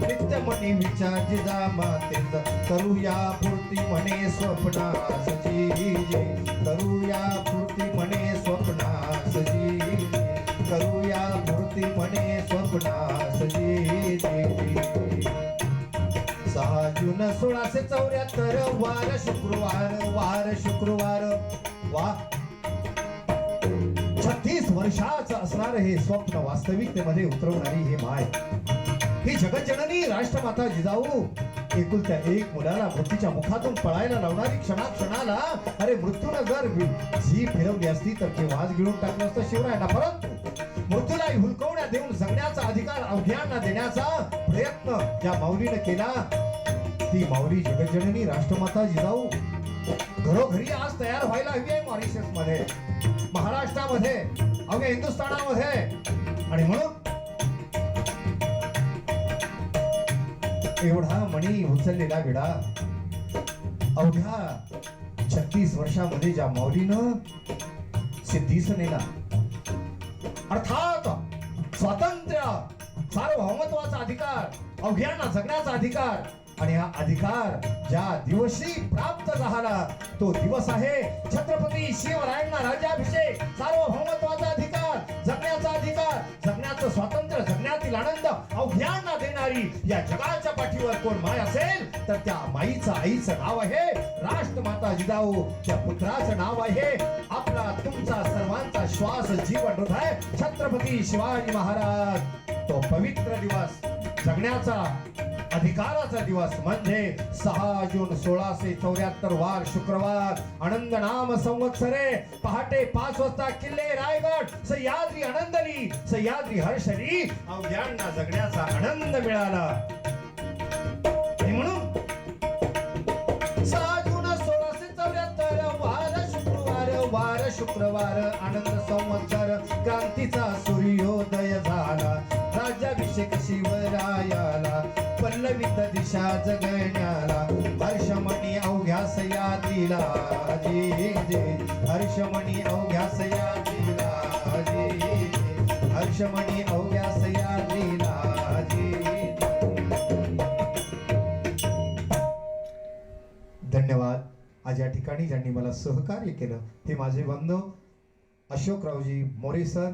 नित्यमणी विचार जिजामातेच, करूया पूर्ती म्हणे स्वप्नास जी, करूया पूर्ती म्हणे स्वप्नास जी, करूया पूर्ती म्हणे स्वप्नास जी. 6 जून 1674 वार शुक्रवार, वार शुक्रवार. वा, 36 वर्षाचं असणार हे स्वप्न वास्तविकतेमध्ये उतरवणारी हे माय, ही जगज्जननी राष्ट्रमाता जिजाऊ एकुलत्या एक मुलाला मृत्यूच्या मुखातून पळायला लावणारी, क्षणाक्षणाला अरे मृत्यूला जर जी फिरवली असती तर केव्हाच गिळून टाकलं असतं शिवरायांना. परंतु मृत्यूला हुलकवण्यात देऊन जगण्याचा अधिकार अवघ्यांना देण्याचा प्रयत्न ज्या माऊलीने केला, ती माऊली जगज्जननी राष्ट्रमाता जिजाऊ घरोघरी आज तयार व्हायला हवी आहे. मॉरिशस मध्ये, महाराष्ट्रामध्ये, अवघ्या हिंदुस्थानामध्ये. आणि म्हणून एवढा मणी उचललेला विडा अवघ्या 36 वर्षामध्ये ज्या माऊलीनं सिद्धीस नेला, अर्थात स्वातंत्र्य, सार्वभौमत्वाचा अधिकार, अवघ्यांना जगण्याचा अधिकार. आणि हा अधिकार ज्या दिवशी प्राप्त झाला तो दिवस आहे छत्रपती शिवरायांना राज्याभिषेक, सार्वभौमत्वाचा अधिकार, जगण्याचा अधिकार, जगण्याचं स्वातंत्र्य, जगण्यातील आनंद अवघ्यांना देणारी या जगाच्या पाठीवर कोण माय असेल तर त्या माईचं, आईचं नाव आहे राष्ट्रमाता जिजाऊ. त्या पुत्राचं नाव आहे आपला, तुमचा, सर्वांचा श्वास, जीवन हृदय छत्रपती शिवाजी महाराज. तो पवित्र दिवस, जगण्याचा अधिकाराचा दिवस म्हणजे 6 जून 1674 वार शुक्रवार, आनंद नाम संवत्सरे, पहाटे 5 वाजता किल्ले रायगड, सह्याद्री आनंदली, सह्याद्री हर्षली, अवघ्यांना जगण्याचा आनंद मिळाला. आणि म्हणून 6 जून 1674 वार शुक्रवार, वार शुक्रवार, आनंद संवत्सर, क्रांतीचा सूर्योदय झाला, राज्याभिषेक शिवरायाला, पल्लवित दिशा जगण्याला, हर्षमणी अवघ्या सह्याद्रीला जे जे, हर्षमणी अवघ्या सह्याद्रीला जे जे, हर्षमणी अवघ्या सह्याद्रीला जे. धन्यवाद. आज या ठिकाणी ज्यांनी मला सहकार्य केलं हे माझे बंधू Ashokraoji More sir,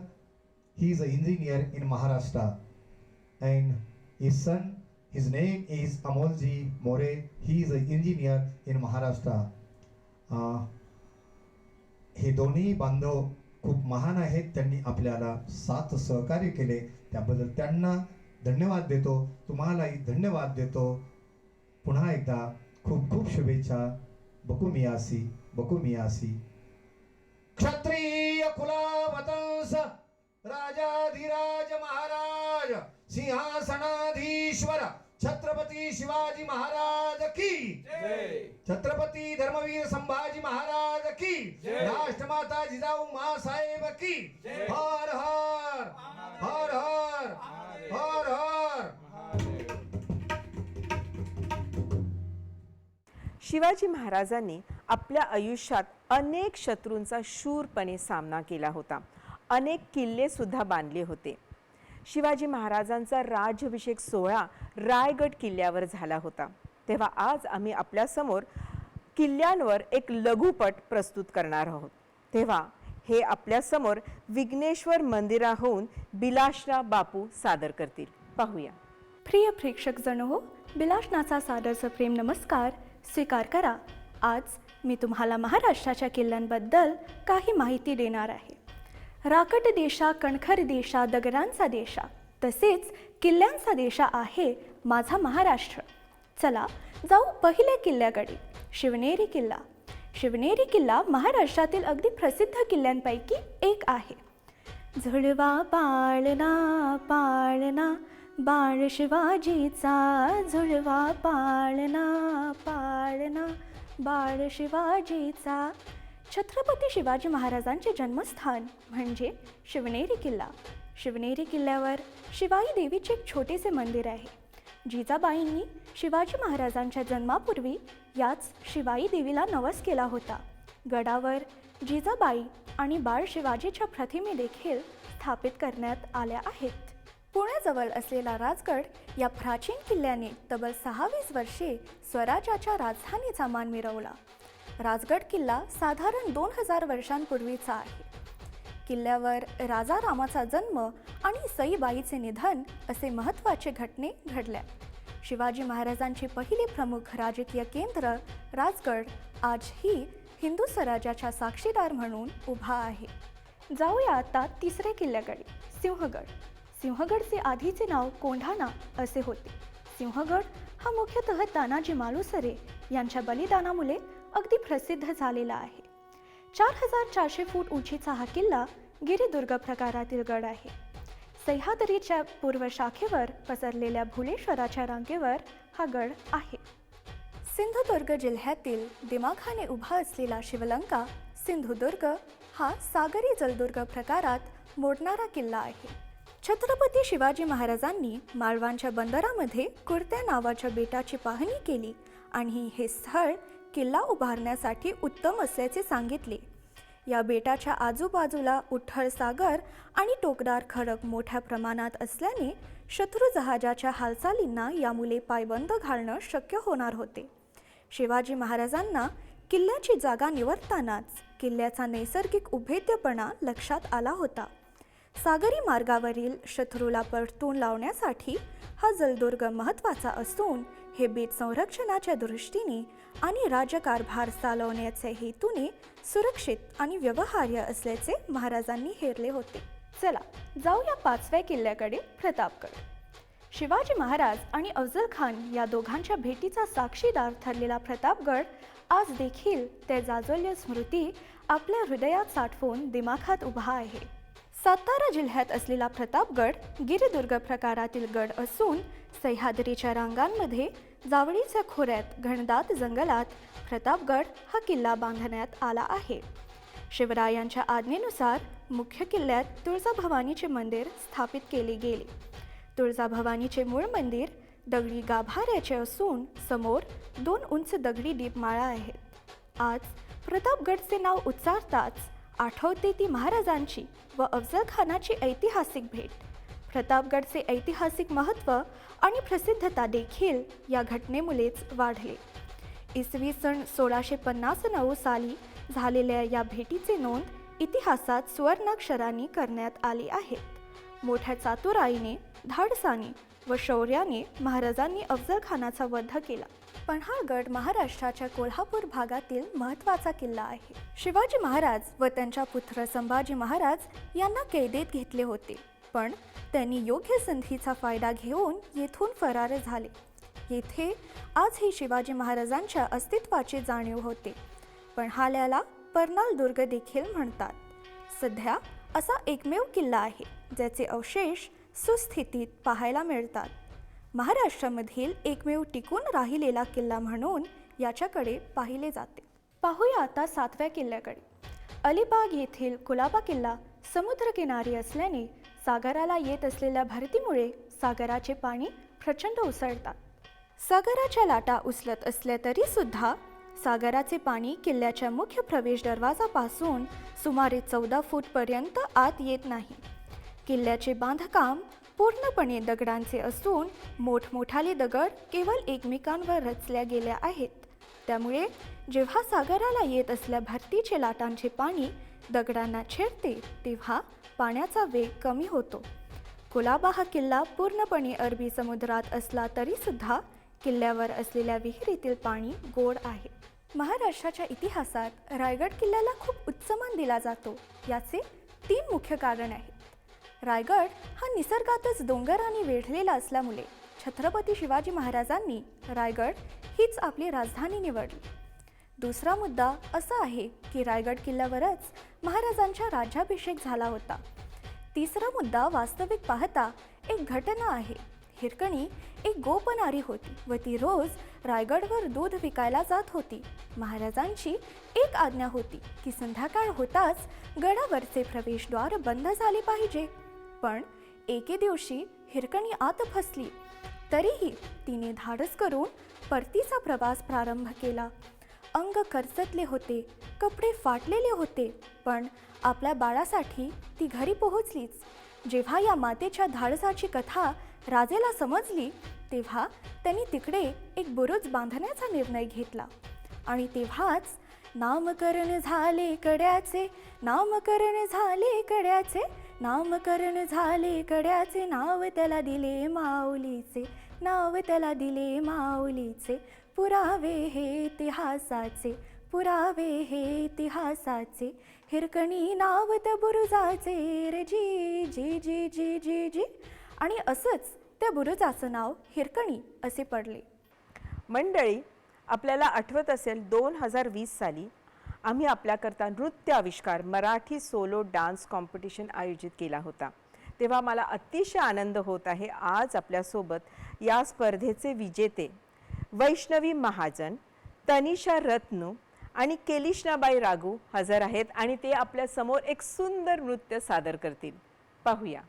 he is an engineer in Maharashtra, and his son, his name is Amolji More. He is an engineer in Maharashtra. हे दोन्ही बांधव खूप महान आहेत. त्यांनी आपल्याला साथ सहकार्य केले, त्याबद्दल त्यांना धन्यवाद देतो. तुम्हालाही धन्यवाद देतो. पुन्हा एकदा खूप खूप शुभेच्छा. बकुमियासी बकुमियासी. क्षत्रिय कुलावतंस राजाधिराज महाराज सिंहासनाधीश्वर छत्रपती शिवाजी महाराज की जय. छत्रपती धर्मवीर संभाजी महाराज की जय. राष्ट्रमाता जिजाऊ मासाहेब की जय. हर हर हर हर हर हर. शिवाजी महाराजांनी आपल्या आयुष्यात अनेक शत्रूंचा शूरपणे सामना केला होता. अनेक किल्ले सुद्धा बांधले होते. शिवाजी महाराजांचा राज्याभिषेक सोहळा रायगड किल्ल्यावर झाला होता. तेव्हा आज आम्ही आपल्यासमोर किल्ल्यांवर एक लघुपट प्रस्तुत करणार आहोत. तेव्हा हे आपल्यासमोर विघ्नेश्वर मंदिराहून बिलासराव बापू सादर करतील. पाहूया. प्रिय प्रेक्षक जण हो, बिलासनाचा सादरचा प्रेम नमस्कार स्वीकार करा. आज मी तुम्हाला महाराष्ट्राच्या किल्ल्यांबद्दल काही माहिती देणार आहे. राकट देशा, कणखर देशा, दगडांचा देशा, तसेच किल्ल्यांचा देशा आहे माझा महाराष्ट्र. चला जाऊ पहिले किल्ल्याकडे. शिवनेरी किल्ला. शिवनेरी किल्ला महाराष्ट्रातील अगदी प्रसिद्ध किल्ल्यांपैकी एक आहे. झुलवा पाळणा पाळणा बाळ शिवाजीचा, झुलवा पाळणा पाळणा बाळ शिवाजीचा. छत्रपती शिवाजी महाराजांचे जन्मस्थान म्हणजे शिवनेरी किल्ला. शिवनेरी किल्ल्यावर शिवाई देवीचे एक छोटेसे मंदिर आहे. जिजाबाईंनी शिवाजी महाराजांच्या जन्मापूर्वी याच शिवाई देवीला नवस केला होता. गडावर जिजाबाई आणि बाळ शिवाजीच्या प्रतिमे देखील स्थापित करण्यात आल्या आहेत. पुण्याजवळ असलेला राजगड या प्राचीन किल्ल्याने तब्बल 26 वर्षे स्वराज्याच्या राजधानीचा मान मिळवला. राजगड किल्ला साधारण 2000 वर्षांपूर्वीचा आहे. किल्ल्यावर राजा रामाचा जन्म आणि सईबाईचे निधन असे महत्त्वाचे घटने घडल्या. शिवाजी महाराजांचे पहिले प्रमुख राजकीय केंद्र राजगड आजही हिंदू स्वराज्याच्या साक्षीदार म्हणून उभा आहे. जाऊया आता तिसऱ्या किल्ल्याकडे. सिंहगड. सिंहगडचे आधीचे नाव कोंढाणा असे होते. सिंहगड हा मुख्यतः तानाजी मालुसरे यांच्या बलिदानामुळे अगदी प्रसिद्ध झालेला आहे. 4400 फूट उंचीचा हा किल्ला गिरिदुर्ग प्रकारातील गड आहे. सह्याद्रीच्या पूर्व शाखेवर पसरलेल्या भुलेश्वराच्या रांगेवर हा गड आहे. सिंधुदुर्ग जिल्ह्यातील दिमाखाने उभा असलेला शिवलंका सिंधुदुर्ग हा सागरी जलदुर्ग प्रकारात मोडणारा किल्ला आहे. छत्रपती शिवाजी महाराजांनी मालवणच्या बंदरामध्ये कुर्त्या नावाच्या बेटाची पाहणी केली आणि हे स्थळ किल्ला उभारण्यासाठी उत्तम असल्याचे सांगितले. या बेटाच्या आजूबाजूला उथळ सागर आणि टोकदार खडक मोठ्या प्रमाणात असल्याने शत्रू जहाजाच्या हालचालींना यामुळे पायबंद घालणं शक्य होणार होते. शिवाजी महाराजांना किल्ल्याची जागा निवडतानाच किल्ल्याचा नैसर्गिक उभेद्यपणा लक्षात आला होता. सागरी मार्गावरील शत्रूला परतून लावण्यासाठी हा जलदुर्ग महत्त्वाचा असून हे बेट संरक्षणाच्या दृष्टीने आणि राज्यकारभार चालवण्याच्या हेतूने सुरक्षित आणि व्यवहार्य असल्याचे महाराजांनी हेरले होते. चला जाऊया पाचव्या किल्ल्याकडे, प्रतापगड. शिवाजी महाराज आणि अफजल खान या दोघांच्या भेटीचा साक्षीदार ठरलेला प्रतापगड आज देखील त्या जाज्वल्य स्मृती आपल्या हृदयात साठवून दिमाखात उभा आहे. सातारा जिल्ह्यात असलेला प्रतापगड गिरिदुर्ग प्रकारातील गड असून सह्याद्रीच्या रांगांमध्ये जावळीच्या खोऱ्यात घनदाट जंगलात प्रतापगड हा किल्ला बांधण्यात आला आहे. शिवरायांच्या आज्ञेनुसार मुख्य किल्ल्यात तुळजाभवानीचे मंदिर स्थापित केले गेले. तुळजाभवानीचे मूळ मंदिर दगडी गाभाऱ्याचे असून समोर 2 उंच दगडी दीपमाळा आहेत. आज प्रतापगडचे नाव उच्चारताच आठवते ती महाराजांची व अफजल खानाची ऐतिहासिक भेट. प्रतापगडचे ऐतिहासिक महत्त्व आणि प्रसिद्धता देखील या घटनेमुळेच वाढले. इसवी सन 1659 साली झालेल्या या भेटीचे नोंद इतिहासात सुवर्णाक्षरांनी करण्यात आली आहे. मोठ्या चातुराईने, धाडसाने व शौर्याने महाराजांनी अफजल खानाचा वध केला. पण हा गड महाराष्ट्राच्या कोल्हापूर भागातील महत्त्वाचा किल्ला आहे. शिवाजी महाराज व त्यांचा पुत्र संभाजी महाराज यांना कैदेत घेतले होते, पण त्यांनी योग्य संधीचा फायदा घेऊन येथून फरार झाले. येथे आजही शिवाजी महाराजांच्या अस्तित्वाची जाणीव होते, पण हाल्याला परनाल दुर्ग देखील म्हणतात. सध्या असा एकमेव किल्ला आहे ज्याचे अवशेष सुस्थितीत पाहायला मिळतात. महाराष्ट्रामधील एकमेव टिकून राहिलेला किल्ला म्हणून याच्याकडे पाहिले जाते. पाहूया आता 7व्या किल्ल्याकडे. अलिबाग येथील कुलाबा किल्ला समुद्रकिनारी असल्याने सागराला येत असलेल्या भरतीमुळे सागराचे पाणी प्रचंड उसळतात. सागराच्या लाटा उचलत असल्या तरी सुद्धा सागराचे पाणी किल्ल्याच्या मुख्य प्रवेश दरवाजापासून सुमारे 14 फूटपर्यंत आत येत नाही. किल्ल्याचे बांधकाम पूर्णपणे दगडांचे असून मोठमोठाले दगड केवळ एकमेकांवर रचल्या गेल्या आहेत. त्यामुळे जेव्हा सागराला येत असल्या भरतीचे लाटांचे पाणी दगडांना छेडते तेव्हा पाण्याचा वेग कमी होतो. कुलाबा हा किल्ला पूर्णपणे अरबी समुद्रात असला तरी सुद्धा किल्ल्यावर असलेल्या विहिरीतील पाणी गोड आहे. महाराष्ट्राच्या इतिहासात रायगड किल्ल्याला खूप उच्च मान दिला जातो. याचे 3 मुख्य कारण आहेत. रायगड हा निसर्गातच डोंगराने वेढलेला असल्यामुळे छत्रपती शिवाजी महाराजांनी रायगड हीच आपली राजधानी निवडली. दुसरा मुद्दा असा आहे की रायगड किल्ल्यावरच महाराजांचा राज्याभिषेक झाला होता. तिसरा मुद्दा वास्तविक पाहता एक घटना आहे. हिरकणी एक गोपनारी होती व ती रोज रायगडवर दूध विकायला जात होती. महाराजांची एक आज्ञा होती की संध्याकाळ होताच गडावरचे प्रवेशद्वार बंद झाले पाहिजे. पण एके दिवशी हिरकणी आत फसली. तरीही तिने धाडस करून परतीचा प्रवास प्रारंभ केला. अंग करचतले होते, कपडे फाटलेले होते, पण आपल्या बाळासाठी ती घरी पोहोचलीच. जेव्हा या मातेच्या धाडसाची कथा राजेला समजली तेव्हा त्यांनी तिकडे एक बुरुज बांधण्याचा निर्णय घेतला. आणि तेव्हाच नामकरण झाले कड्याचे, नामकरण झाले कड्याचे, नामकरण झाले कड्याचे, नाव त्याला दिले माऊलीचे, नाव त्याला दिले माऊलीचे, पुरावे हे इतिहासाचे, पुरावे हे इतिहासाचे, हिरकणी नाव त्या बुरुजाचे रे जी जी जी जी जी जी. आणि असंच त्या बुरुजाचं नाव हिरकणी असे पडले. मंडळी, आपल्याला आठवत असेल 2020 साली आम्ही आपल्याकरता नृत्य आविष्कार मराठी सोलो डान्स कॉम्पिटिशन आयोजित केला होता. तेव्हा मला अतिशय आनंद होत आहे आज आपल्यासोबत या स्पर्धेचे विजेते वैष्णवी महाजन, तनिषा रत्नू आणि केलिशनाबाई रागू हजर आहेत आणि ते आपल्या समोर एक सुंदर नृत्य सादर करतील. पाहूया.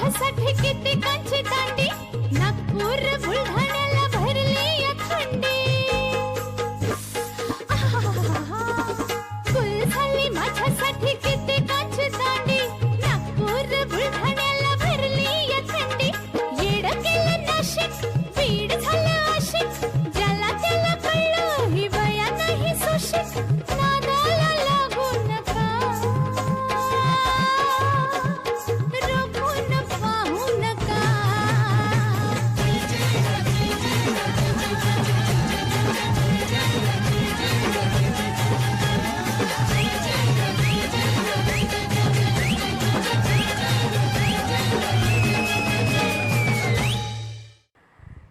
माझ्यासाठी किती कांची दांडी नागपूर बुलढाण्याला भरली या थंडी फुल झाली माझ्यासाठी किती कांची दांडी नागपूर बुलढाण्याला भरली या थंडी येड केलं नाशिक बीड झालं आशिक ज्याला त्याला कळलं ही बया नाही सुशिक नादाला लागू नका रोखून पाहू नका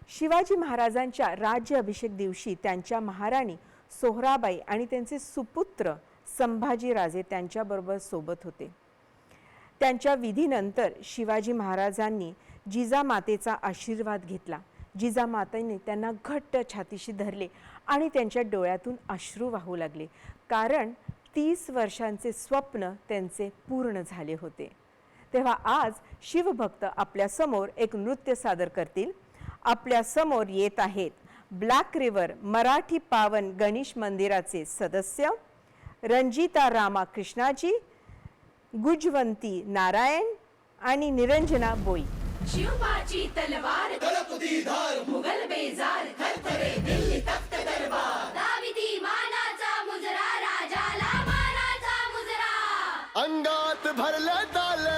शिवाजी महाराजांच्या राज्याभिषेक दिवशी त्यांच्या महाराणी सोहराबाई आणि त्यांचे सुपुत्र संभाजीराजे त्यांच्याबरोबर सोबत होते. त्यांच्या विधीनंतर शिवाजी महाराजांनी जिजामातेचा आशीर्वाद घेतला. जिजामातेने त्यांना घट्ट छातीशी धरले आणि त्यांच्या डोळ्यातून अश्रू वाहू लागले, कारण 30 वर्षांचे स्वप्न त्यांचे पूर्ण झाले होते. तेव्हा आज शिवभक्त आपल्यासमोर एक नृत्य सादर करतील. आपल्या समोर येत आहेत ब्लॅक रिव्हर मराठी पावन गणेश मंदिराचे सदस्य रंजिता रामाकृष्णाजी, गुजवंती नारायण आणि निरंजना बोई. शिवबाची तलवार तळपती धार मुघल बेजार थरथरे दिल्ली तख्त दरबार दाविती मानाचा मुजरा राजाला मानाचा मुजरा अंगात भरलं ताल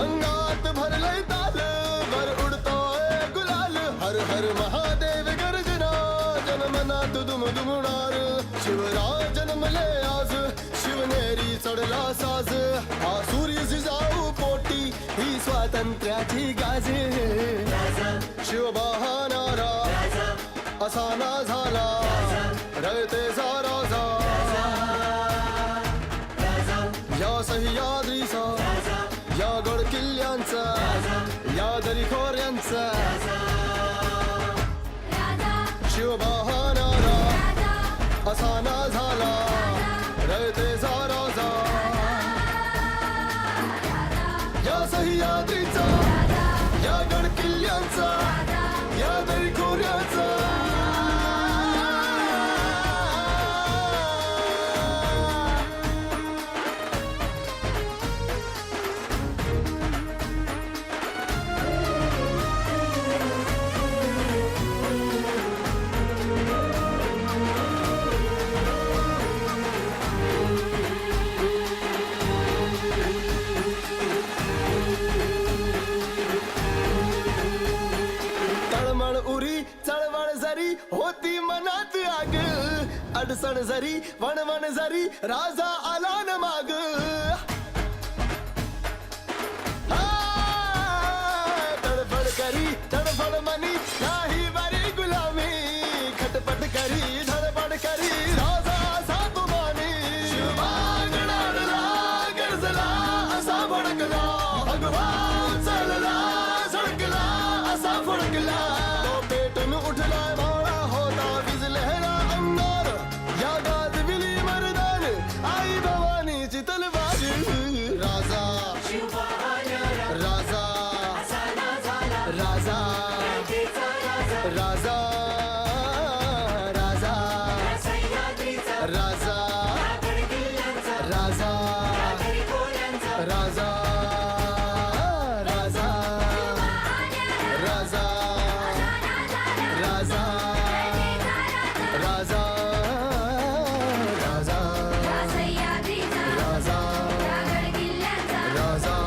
अंगात भरलंय ताल वर उडतोय गुलाल हर हर महादेव गर्जना जनमनात दुमदुमणार शिवराज जन्मले आज शिवनेरी चढला साज हा सूर्य जिजाऊ पोटी ही स्वातंत्र्याची गाज शिवबहानारा असा ना झाला रयतेचा राजा या सह्याद्रीचा या गड किल्ल्यांचा या दरी खोऱ्यांचा शिवबहानारा असा ना झाला रयतेचा राजा या सह्याद्रीचा या गड किल्ल्यांचा या दरी खोऱ्यांचा तळमळ उरी चळवळ जरी होती मनात आग अडचण जरी वणवण जरी राजा आला न माग तडफड करी तडफड मनी नाही बरी गुलामी खटपट करी धडपड करी राजा असा तुमानी शिवबागडाडला गरजला असा भडकला भगवान चालला झळकला असा फडकला तो पेटून उठला मावळा होता विजलेला अंगार या गाजविली मर्दान आई भवानीची तलवार राजा राजा राजा राजा राजा राजा राजा राजा राजा राजा राजा राजा राजा राजा राजा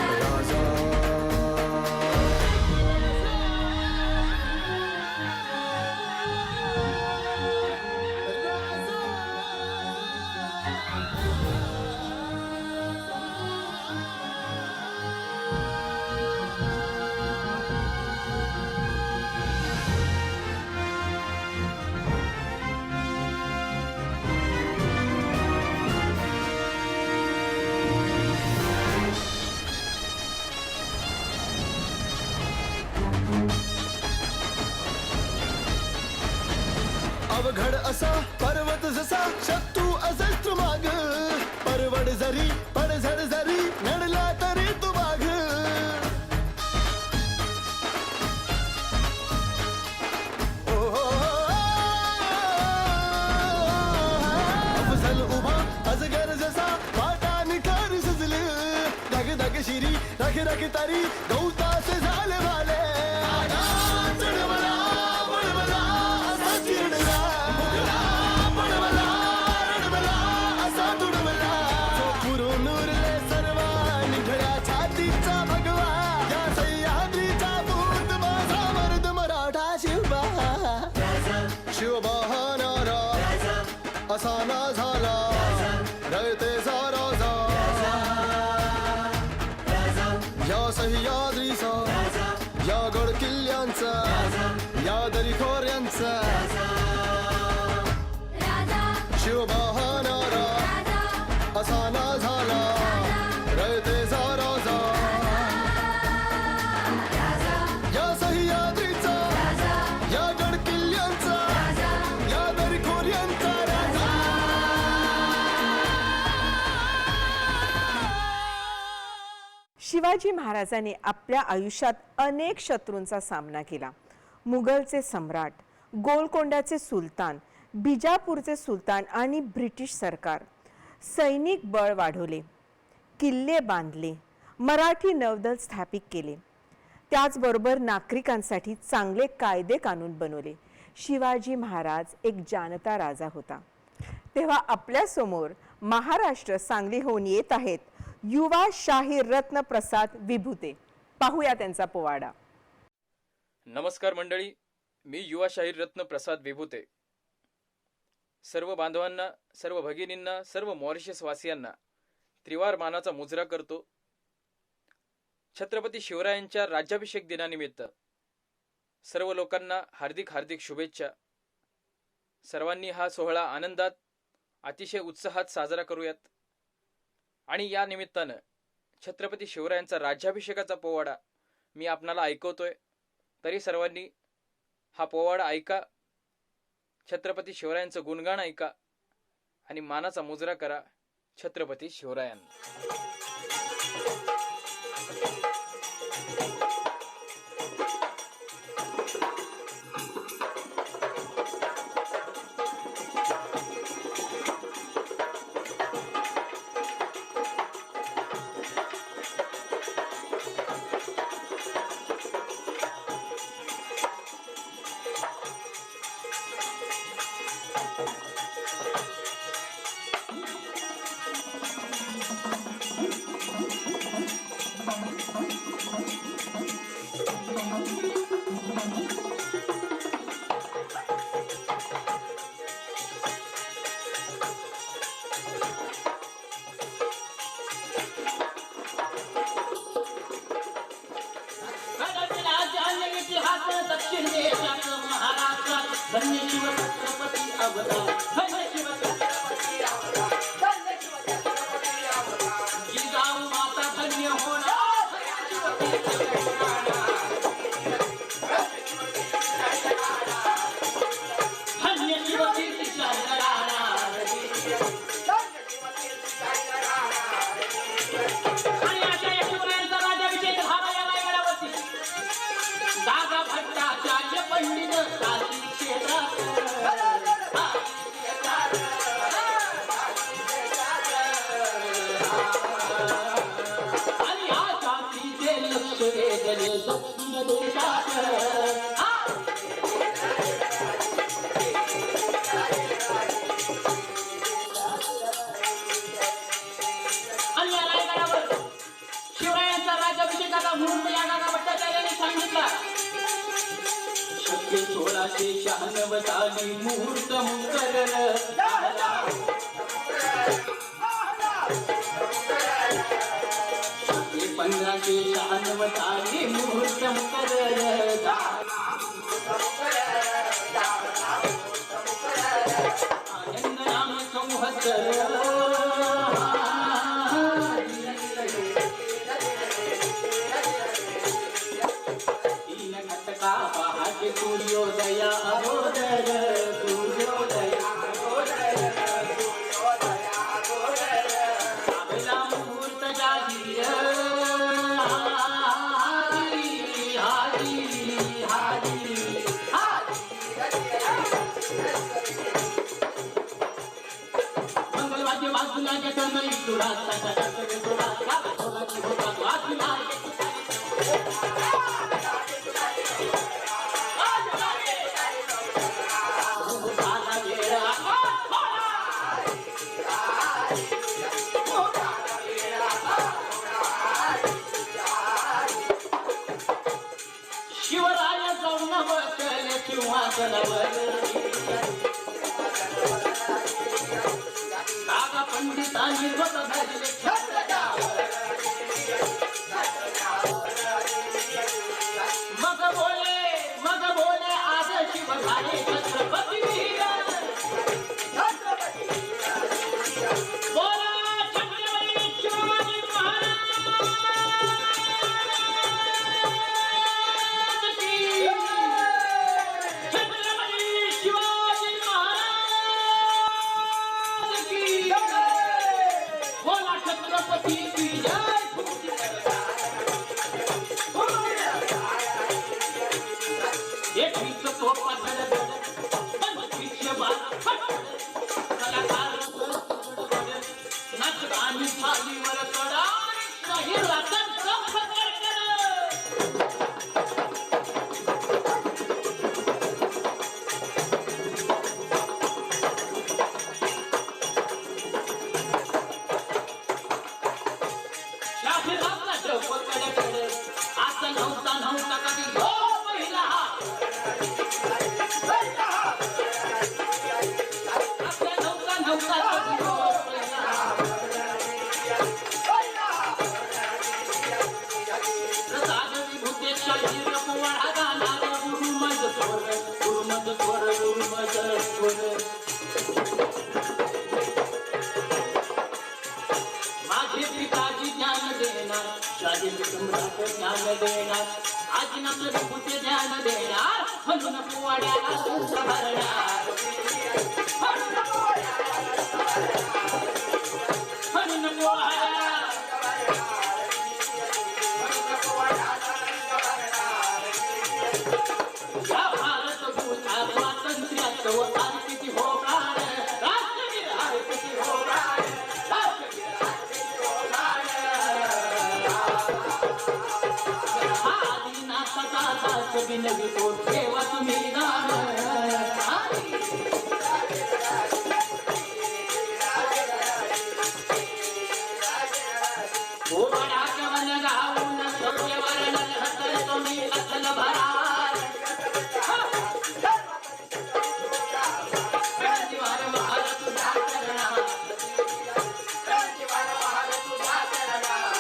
राजा असा पर्वत जसा शत्रू अजस्त्र माग परवड जरी पडझड जरी नडला तरी तू वाघ अफजल उभा अजगर जसा पाटाने कर सजले धग धग शिरी रख रख तारी गौताचे झाले भाले चढवला बडबला असा चिरडला मुगला बडबला रडबला असा तुडवला पुरून उरले सर्व निघळ्या छातीचा भगवा या सह्याद्रीचा भूत माझा मर्द मराठा शिवबा शिवबहानारा असा ना झाला रयतेचा राजा या सह्याद्रीचा या गड किल्ल्यांचा या दरी खोऱ्यांचा शिवबहानारा असा ना झाला रयतेचा राजा या सह्याद्रीचा या गड किल्ल्यांचा या दरी खोऱ्यांचा राजा शिवाजी महाराजांनी आपल्या आयुष्यात अनेक शत्रूंचा सामना केला. मुघलचे सम्राट, गोलकोंड्याचे सुलतान, बिजापूरचे सुलतान आणि ब्रिटिश सरकार. सैनिक बळ वाढवले, किल्ले बांधले, मराठी नौदल स्थापित केले. त्याचबरोबर नागरिकांसाठी चांगले कायदे कानून बनवले. शिवाजी महाराज एक जानता राजा होता. तेव्हा आपल्यासमोर महाराष्ट्र सांगलीहून येत आहेत युवा शाहीर रत्न प्रसाद विभूते. पाहूया त्यांचा पोवाडा. नमस्कार मंडळी, मी युवा शाहीर रत्न प्रसाद विभूते. सर्व बांधवांना, सर्व भगिनींना, सर्व मॉरिशस वासियांना त्रिवार मानाचा मुजरा करतो. छत्रपती शिवरायांच्या राज्याभिषेक दिनानिमित्त सर्व लोकांना हार्दिक हार्दिक शुभेच्छा. सर्वांनी हा सोहळा आनंदात, अतिशय उत्साहात साजरा करूयात. आणि या निमित्तानं छत्रपती शिवरायांचा राज्याभिषेकाचा पोवाडा मी आपणाला ऐकवतोय. तरी सर्वांनी हा पोवाडा ऐका, छत्रपती शिवरायांचं गुणगान ऐका आणि मानाचा मुजरा करा छत्रपती शिवरायांना. दक्षिण देशात महाराष्ट्रात धन्य शिव छत्रपती अवतार, धन्य शिव छत्रपती अवतार, धन्य शिव छत्रपती अवतार. जिजाऊ माता धन्य होणार, धन्य शिव कीर्तीचा राहणार, आणि अशा या शिवरायांचा राज्याभिषेक झाला या रायगडावरती. दादा भट्टाचार्य पंडित काशी क्षेत्रात, आणि या शांतीचे लक्ष वेधले दक्षिण देशात. आणि या रायगडावर शिवरायांचा राज्याभिषेकाचा मुहूर्त या दादा भट्टाचार्यांनी सांगितला. 1696 साली मुहूर्त मुकरर झाला. 1596 साली मुहूर्त मुकरर झाला. आनंद नाम 74 सूर्योदया अगोदर सूर्योदया आसला जटन तुला सटन तुला का बोलाची होता तू आसला शिवराय जाऊन बसले सिंहासनावर काका पंडितांनी व्रत धरले मग बोले आज शिव झाले छत्रपती बोला छत्रपती शिवाजी माझे पिताजी ज्ञान देणार शाही सम्राट ज्ञान देणार आज नंतर कुठे ध्यान देणार म्हणून पोवाड्याला सुख भरणार म्हणून या भारत भूता स्वातंत्र्यात वतार किती होणार राष्ट्रवीर आहे किती होणार विनवी तो ठेवा तुम्ही दान बडा कवन गाऊन सौर्यवरण हतर तुम्ही असल भरार रणजिवार महार तुझा करणार रणजिवार महार तुझा करणार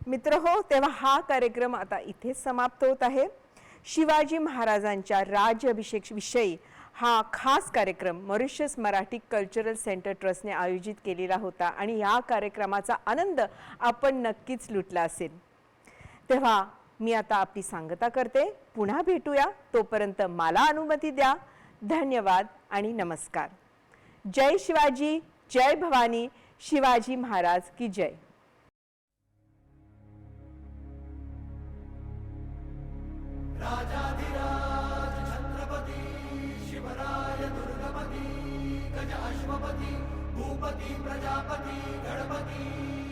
मित्र हो, तेव्हा हा कार्यक्रम आता इथे समाप्त होत आहे. शिवाजी महाराजांच्या राज्याभिषेक विषयी हा खास कार्यक्रम मॉरिशस मराठी कल्चरल सेंटर ट्रस्टने आयोजित केलेला होता आणि या कार्यक्रमाचा आनंद आपण नक्कीच लुटला असेल. तेव्हा मी आता आपली सांगता करते. पुन्हा भेटूया. तोपर्यंत मला अनुमती द्या. धन्यवाद आणि नमस्कार. जय शिवाजी, जय भवानी. शिवाजी महाराज की जय. राजाधिराज छत्रपती शिवराय दुर्गपती गज अश्वपती भूपती प्रजापती गणपती